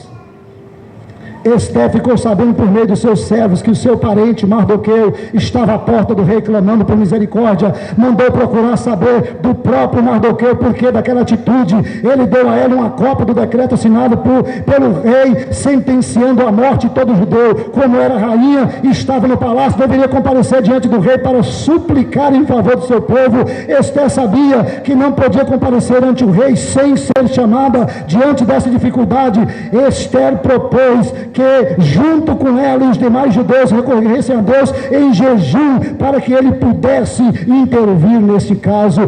Esther ficou sabendo por meio dos seus servos que o seu parente Mardoqueu estava à porta do rei clamando por misericórdia. Mandou procurar saber do próprio Mardoqueu porque daquela atitude. Ele deu a ela uma cópia do decreto assinado pelo rei, sentenciando a morte todo judeu. Como era rainha e estava no palácio, deveria comparecer diante do rei para suplicar em favor do seu povo. Esther sabia que não podia comparecer ante o rei sem ser chamada. Diante dessa dificuldade, Esther propôs que junto com ela e os demais judeus recorressem a Deus em jejum para que ele pudesse intervir nesse caso.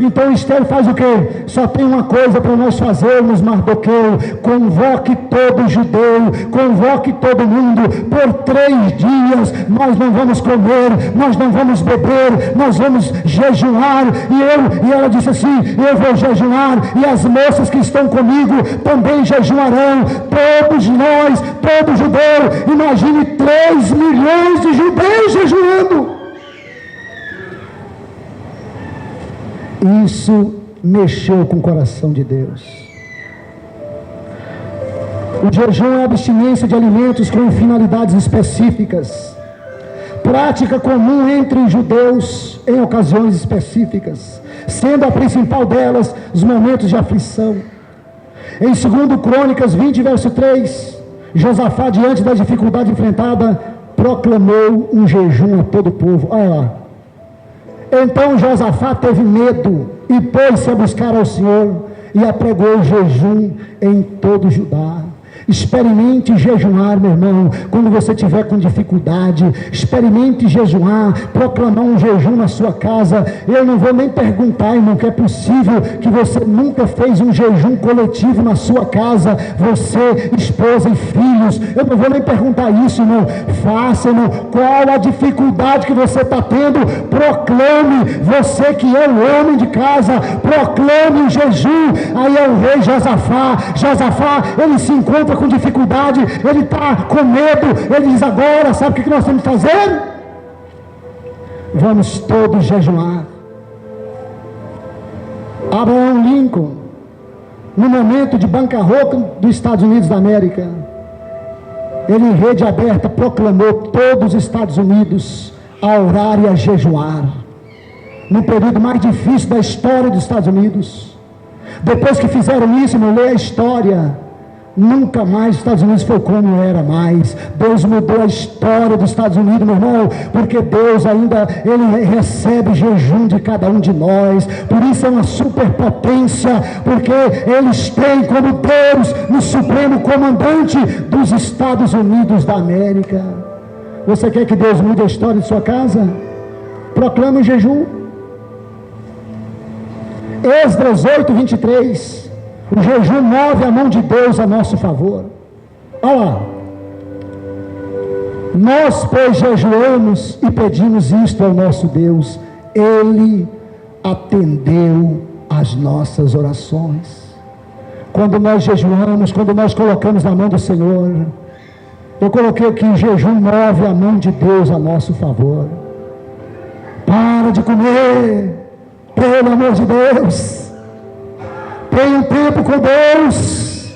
Então Esther faz o que? Só tem uma coisa para nós fazermos, Mardoqueu: convoque todo judeu, convoque todo mundo por 3 dias. Nós não vamos comer, nós não vamos beber, nós vamos jejuar. E ela disse assim: eu vou jejuar e as moças que estão comigo também jejuarão. Todos nós, todo judeu. Imagine 3 milhões de judeus jejuando. Isso mexeu com o coração de Deus. O jejum é a abstinência de alimentos com finalidades específicas, prática comum entre os judeus em ocasiões específicas, sendo a principal delas os momentos de aflição. Em 2 Crônicas 20, verso 3, Josafá, diante da dificuldade enfrentada, proclamou um jejum a todo o povo. Olha lá. Então Josafá teve medo e pôs-se a buscar ao Senhor e apregou o jejum em todo Judá. Experimente jejuar, meu irmão, quando você estiver com dificuldade. Experimente jejuar, proclamar um jejum na sua casa. Eu não vou nem perguntar, irmão, que é possível que você nunca fez um jejum coletivo na sua casa, você, esposa e filhos. Eu não vou nem perguntar isso, irmão. Faça, irmão. Qual a dificuldade que você está tendo? Proclame. Você que é o homem de casa, proclame o jejum. Aí é o rei Josafá, ele se encontra com dificuldade, ele está com medo, ele diz: agora, sabe o que nós temos que fazer? Vamos todos jejuar. Abraham Lincoln, no momento de bancarrota dos Estados Unidos da América, ele em rede aberta proclamou todos os Estados Unidos a orar e a jejuar, no período mais difícil da história dos Estados Unidos. Depois que fizeram isso, irmão, lê a história. Nunca mais os Estados Unidos foi como era mais. Deus mudou a história dos Estados Unidos, meu irmão, porque Deus ainda, ele recebe jejum de cada um de nós. Por isso é uma superpotência, porque eles têm como Deus no supremo comandante dos Estados Unidos da América. Você quer que Deus mude a história de sua casa? Proclame o jejum. Esdras 8, 23. O jejum move a mão de Deus a nosso favor. Olha lá. Nós, pois, jejuamos e pedimos isto ao nosso Deus. Ele atendeu às nossas orações. Quando nós jejuamos, quando nós colocamos na mão do Senhor, eu coloquei aqui: o jejum move a mão de Deus a nosso favor. Para de comer, pelo amor de Deus. Tenha um tempo com Deus.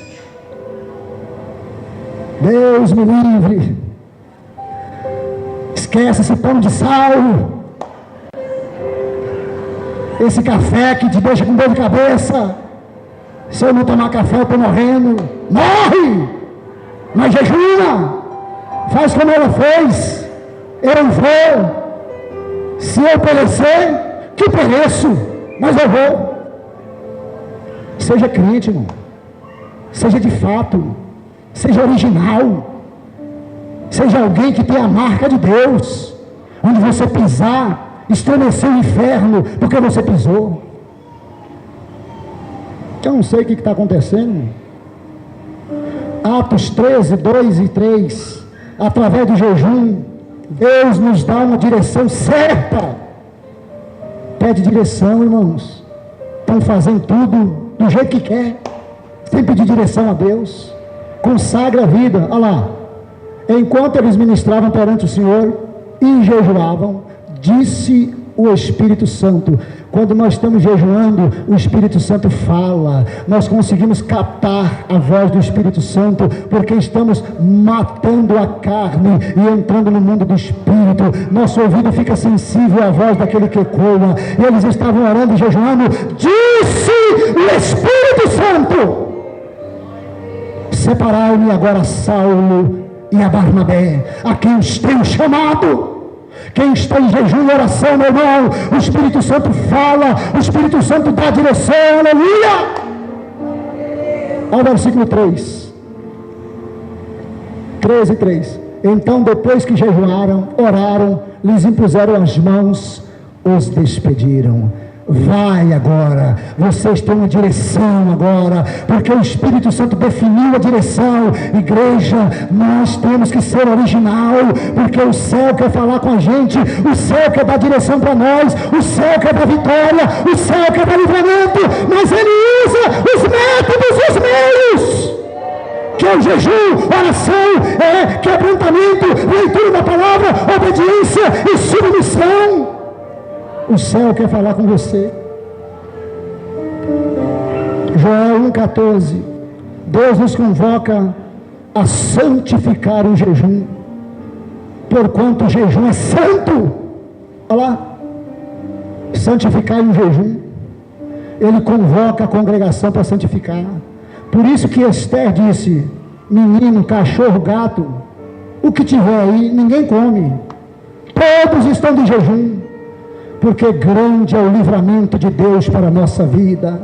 Deus me livre. Esquece esse pão de sal, esse café que te deixa com dor de cabeça. Se eu não tomar café eu estou morrendo. Morre, mas jejuma. Faz como ela fez. Eu vou. Se eu perecer, que pereço, mas eu vou. Seja crente, irmão. Seja de fato. Seja original. Seja alguém que tem a marca de Deus. Onde você pisar, estremecer o inferno porque você pisou. Eu não sei o que está acontecendo. Atos 13, 2 e 3. Através do jejum, Deus nos dá uma direção certa. Pede direção, irmãos. Estão fazendo tudo do jeito que quer. sem pedir direção a Deus. Consagra a vida. Olha lá, enquanto eles ministravam perante o Senhor e jejuavam, disse o Espírito Santo. Quando nós estamos jejuando, o Espírito Santo fala. Nós conseguimos captar a voz do Espírito Santo, porque estamos matando a carne e entrando no mundo do Espírito. Nosso ouvido fica sensível à voz daquele que ecoa. E eles estavam orando e jejuando. Disse o Espírito Santo: separai-me agora Saulo e a Barnabé, a quem os tenho chamado. Quem está em jejum e oração, meu irmão, o Espírito Santo fala, o Espírito Santo dá direção, aleluia. Olha o versículo 3, 13:3. Então, depois que jejuaram, oraram, lhes impuseram as mãos, os despediram. Vai agora, vocês têm uma direção agora, porque o Espírito Santo definiu a direção. Igreja, nós temos que ser original, porque o céu quer falar com a gente, o céu quer dar direção para nós, o céu quer dar vitória, o céu quer dar livramento, mas ele usa os métodos, os meios, que é o jejum, oração, quebrantamento, leitura da palavra, obediência e submissão. O céu quer falar com você. Joel 1,14. Deus nos convoca a santificar o jejum, porquanto o jejum é santo. Olha lá, santificar o jejum. Ele convoca a congregação para santificar. Por isso que Esther disse: menino, cachorro, gato, o que tiver aí, ninguém come. Todos estão de jejum. Porque grande é o livramento de Deus para a nossa vida.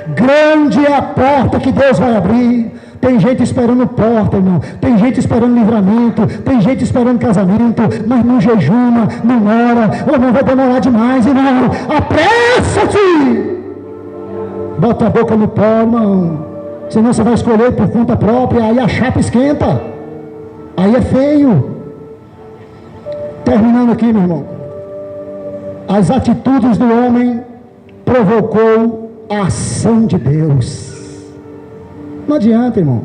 Grande é a porta que Deus vai abrir. Tem gente esperando porta, irmão. Tem gente esperando livramento. Tem gente esperando casamento. Mas não jejuma, não ora. Ou não vai demorar demais, irmão. Apressa-te! Bota a boca no pó, irmão. Senão você vai escolher por conta própria. Aí a chapa esquenta. Aí é feio. Terminando aqui, meu irmão. As atitudes do homem provocou a ação de Deus. Não adianta, irmão.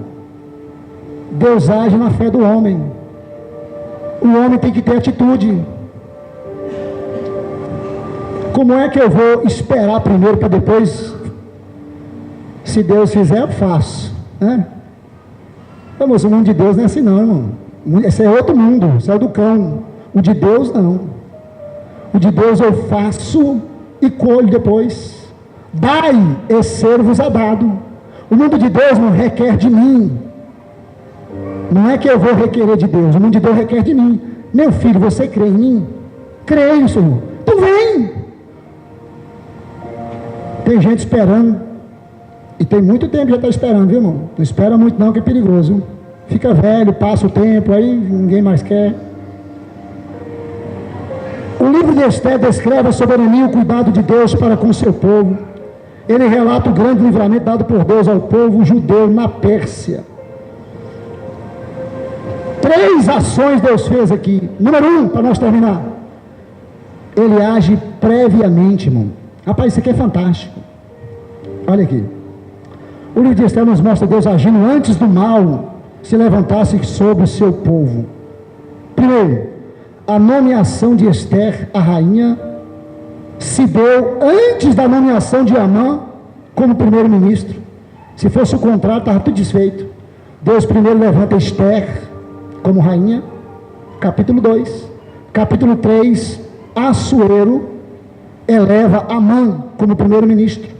Deus age na fé do homem. O homem tem que ter atitude. Como é que eu vou esperar primeiro para depois? Se Deus fizer, eu faço, né? Vamos, o mundo de Deus não é assim não, irmão. Esse é outro mundo, esse é o do cão. O de Deus não. O de Deus eu faço e colho depois. Dai e ser-vos a dado. O mundo de Deus não requer de mim. Não é que eu vou requerer de Deus. O mundo de Deus requer de mim. Meu filho, você crê em mim? Creio, Senhor. Então vem. Tem gente esperando. E tem muito tempo que já está esperando, viu, irmão? Não espera muito não, que é perigoso. Fica velho, passa o tempo, aí ninguém mais quer. O livro de Esther descreve a soberania e o cuidado de Deus para com o seu povo. Ele relata o grande livramento dado por Deus ao povo judeu na Pérsia. 3 ações Deus fez aqui. Número 1, para nós terminar. Ele age previamente, irmão. Rapaz, isso aqui é fantástico. Olha aqui. O livro de Esther nos mostra Deus agindo antes do mal se levantasse sobre o seu povo. Primeiro, a nomeação de Esther, a rainha, se deu antes da nomeação de Amã como primeiro-ministro. Se fosse o contrário, estava tudo desfeito. Deus primeiro levanta Esther como rainha, capítulo 2. Capítulo 3, Assuero eleva Amã como primeiro-ministro.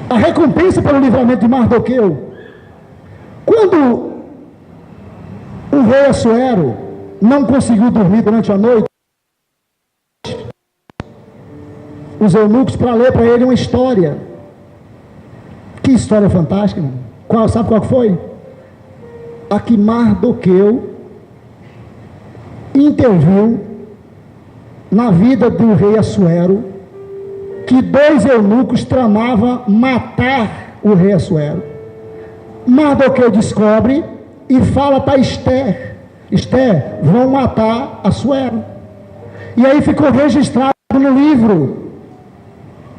A recompensa pelo livramento de Mardoqueu. Quando o rei Assuero não conseguiu dormir durante a noite, os eunucos para ler para ele uma história. Que história fantástica, irmão. Sabe qual foi? A que Mardoqueu interviu na vida do rei Assuero, que 2 eunucos tramavam matar o rei Assuero. Mardoqueu descobre e fala para Esther: Esther, vão matar Assuero. E aí ficou registrado no livro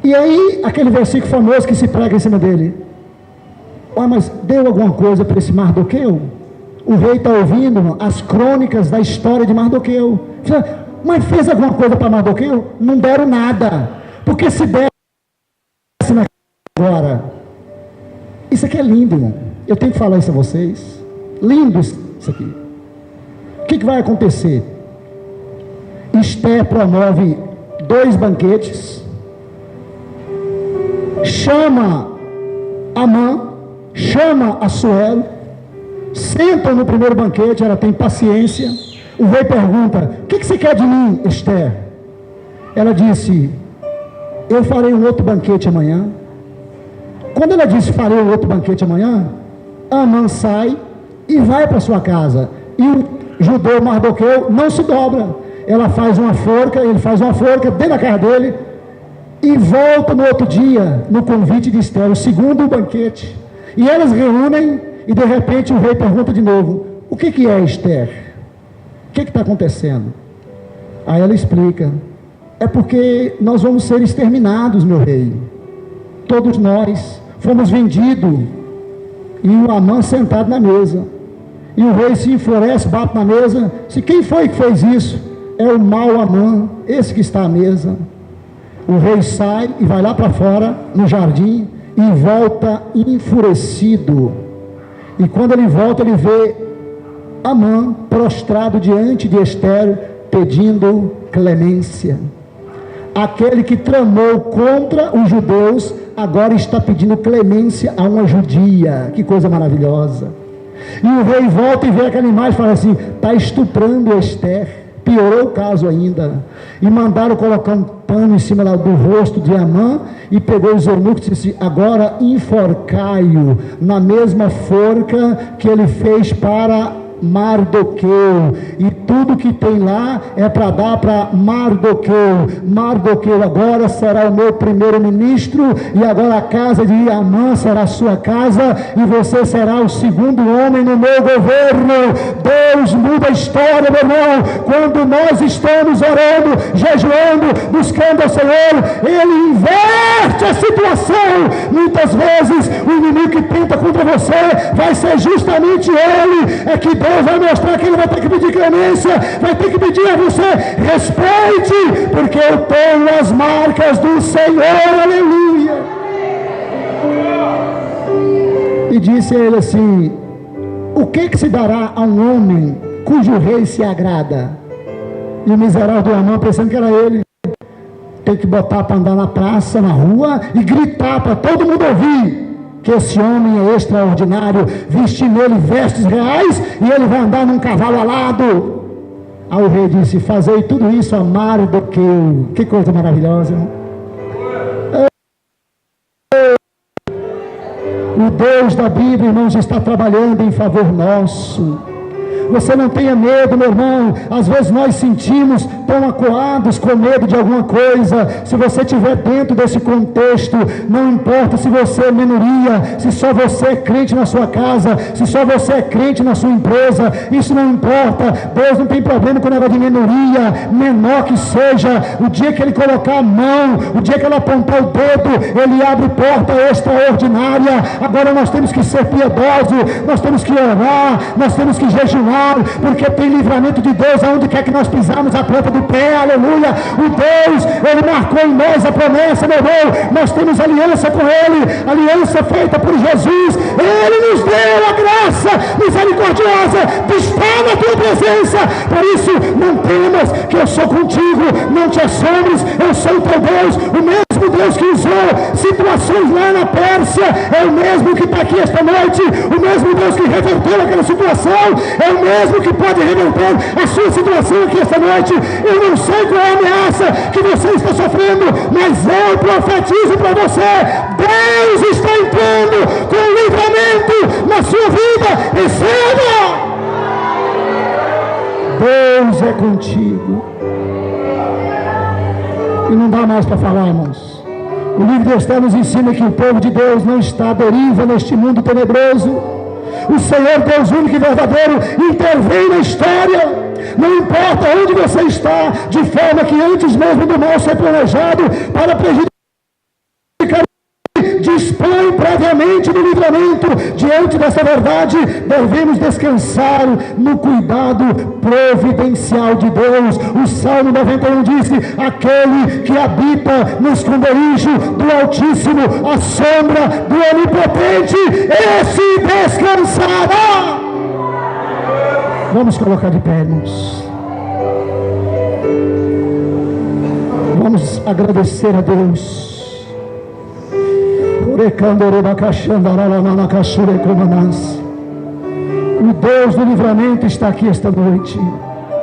E aí, aquele versículo famoso que se prega em cima dele. Mas deu alguma coisa para esse Mardoqueu? O rei está ouvindo as crônicas da história de Mardoqueu. Mas fez alguma coisa para Mardoqueu? Não deram nada. Porque se desse agora. Isso aqui é lindo, irmão. Eu tenho que falar isso a vocês. Lindo isso aqui. O que vai acontecer? Esther promove 2 banquetes. Chama Amã, chama Assuero, sentam no primeiro banquete, ela tem paciência. O rei pergunta: o que você quer de mim, Esther? Ela disse: eu farei um outro banquete amanhã. Quando ela disse farei um outro banquete amanhã, Amã sai e vai para sua casa. E o judeu Mardoqueu não se dobra. Ela faz uma forca, ele faz uma forca dentro da casa dele e volta no outro dia, no convite de Esther, o segundo banquete. E elas reúnem e de repente o rei pergunta de novo: o que é, Esther? O que está acontecendo? Aí ela explica: é porque nós vamos ser exterminados, meu rei. Todos nós fomos vendidos. E o Amã sentado na mesa. E o rei se enfurece, bate na mesa. Se quem foi que fez isso? É o mau Amã, esse que está à mesa. O rei sai e vai lá para fora, no jardim, e volta enfurecido. E quando ele volta, ele vê Amã prostrado diante de Esther, pedindo clemência. Aquele que tramou contra os judeus, agora está pedindo clemência a uma judia. Que coisa maravilhosa. E o rei volta e vê aquela imagem e fala assim: está estuprando Esther. Piorou o caso ainda. E mandaram colocar um pano em cima do rosto de Amã, e pegou os eunucos e disse: agora enforcai-o na mesma forca que ele fez para Mardoqueu, e tudo que tem lá é para dar para Mardoqueu. Mardoqueu agora será o meu primeiro-ministro, e agora a casa de Amã será a sua casa, e você será o segundo homem no meu governo. Deus muda a história, meu irmão. Quando nós estamos orando, jejuando, buscando ao Senhor, Ele inverte a situação. Muitas vezes o inimigo que tenta contra você vai ser justamente ele. É que Deus vai mostrar que ele vai ter que pedir clemência, vai ter que pedir a você: respeite, porque eu tenho as marcas do Senhor. Aleluia. E disse a ele assim: o que se dará a um homem cujo rei se agrada? E o miserável do Amã, pensando que era ele, tem que botar para andar na praça, na rua, e gritar para todo mundo ouvir que esse homem é extraordinário, vestir nele vestes reais, e ele vai andar num cavalo alado. Aí o rei disse: fazei tudo isso a Mardoqueu. Que coisa maravilhosa, irmão. O Deus da Bíblia, irmãos, está trabalhando em favor nosso. Você não tenha medo, meu irmão. Às vezes nós sentimos tão acuados com medo de alguma coisa. Se você estiver dentro desse contexto, não importa se você é minoria, se só você é crente na sua casa, se só você é crente na sua empresa, isso não importa. Deus não tem problema com o negócio de minoria, menor que seja. O dia que Ele colocar a mão, o dia que Ele apontar o dedo, Ele abre porta extraordinária. Agora nós temos que ser piedosos, nós temos que orar, nós temos que jejuar, porque tem livramento de Deus aonde quer que nós pisarmos a planta do pé. Aleluia. O Deus, Ele marcou em nós a promessa, meu irmão. Nós temos aliança com Ele, aliança feita por Jesus. Ele nos deu a graça misericordiosa de estar na tua presença. Por isso, não temas, que eu sou contigo, não te assombres, eu sou o teu Deus. O mesmo Deus que usou situações lá na Pérsia é o mesmo que está aqui esta noite. O mesmo Deus que reverteu aquela situação é o mesmo que pode reverter a sua situação aqui esta noite. Eu não sei qual é a ameaça que você está sofrendo, mas eu profetizo para você: Deus está entrando com livramento na sua vida. Receba! Deus é contigo. E não dá mais para falar, irmãos. O livro de Esther nos ensina que o povo de Deus não está à deriva neste mundo tenebroso. O Senhor, Deus único e verdadeiro, intervém na história. Não importa onde você está, de forma que antes mesmo do mal ser planejado para prejudicar dispõe previamente do livramento. Diante dessa verdade, devemos descansar no cuidado providencial de Deus. O Salmo 91 disse: aquele que habita no esconderijo do Altíssimo, a sombra do Onipotente, esse descansará. Vamos colocar de pé, irmãos. Vamos agradecer a Deus. O Deus do livramento está aqui esta noite.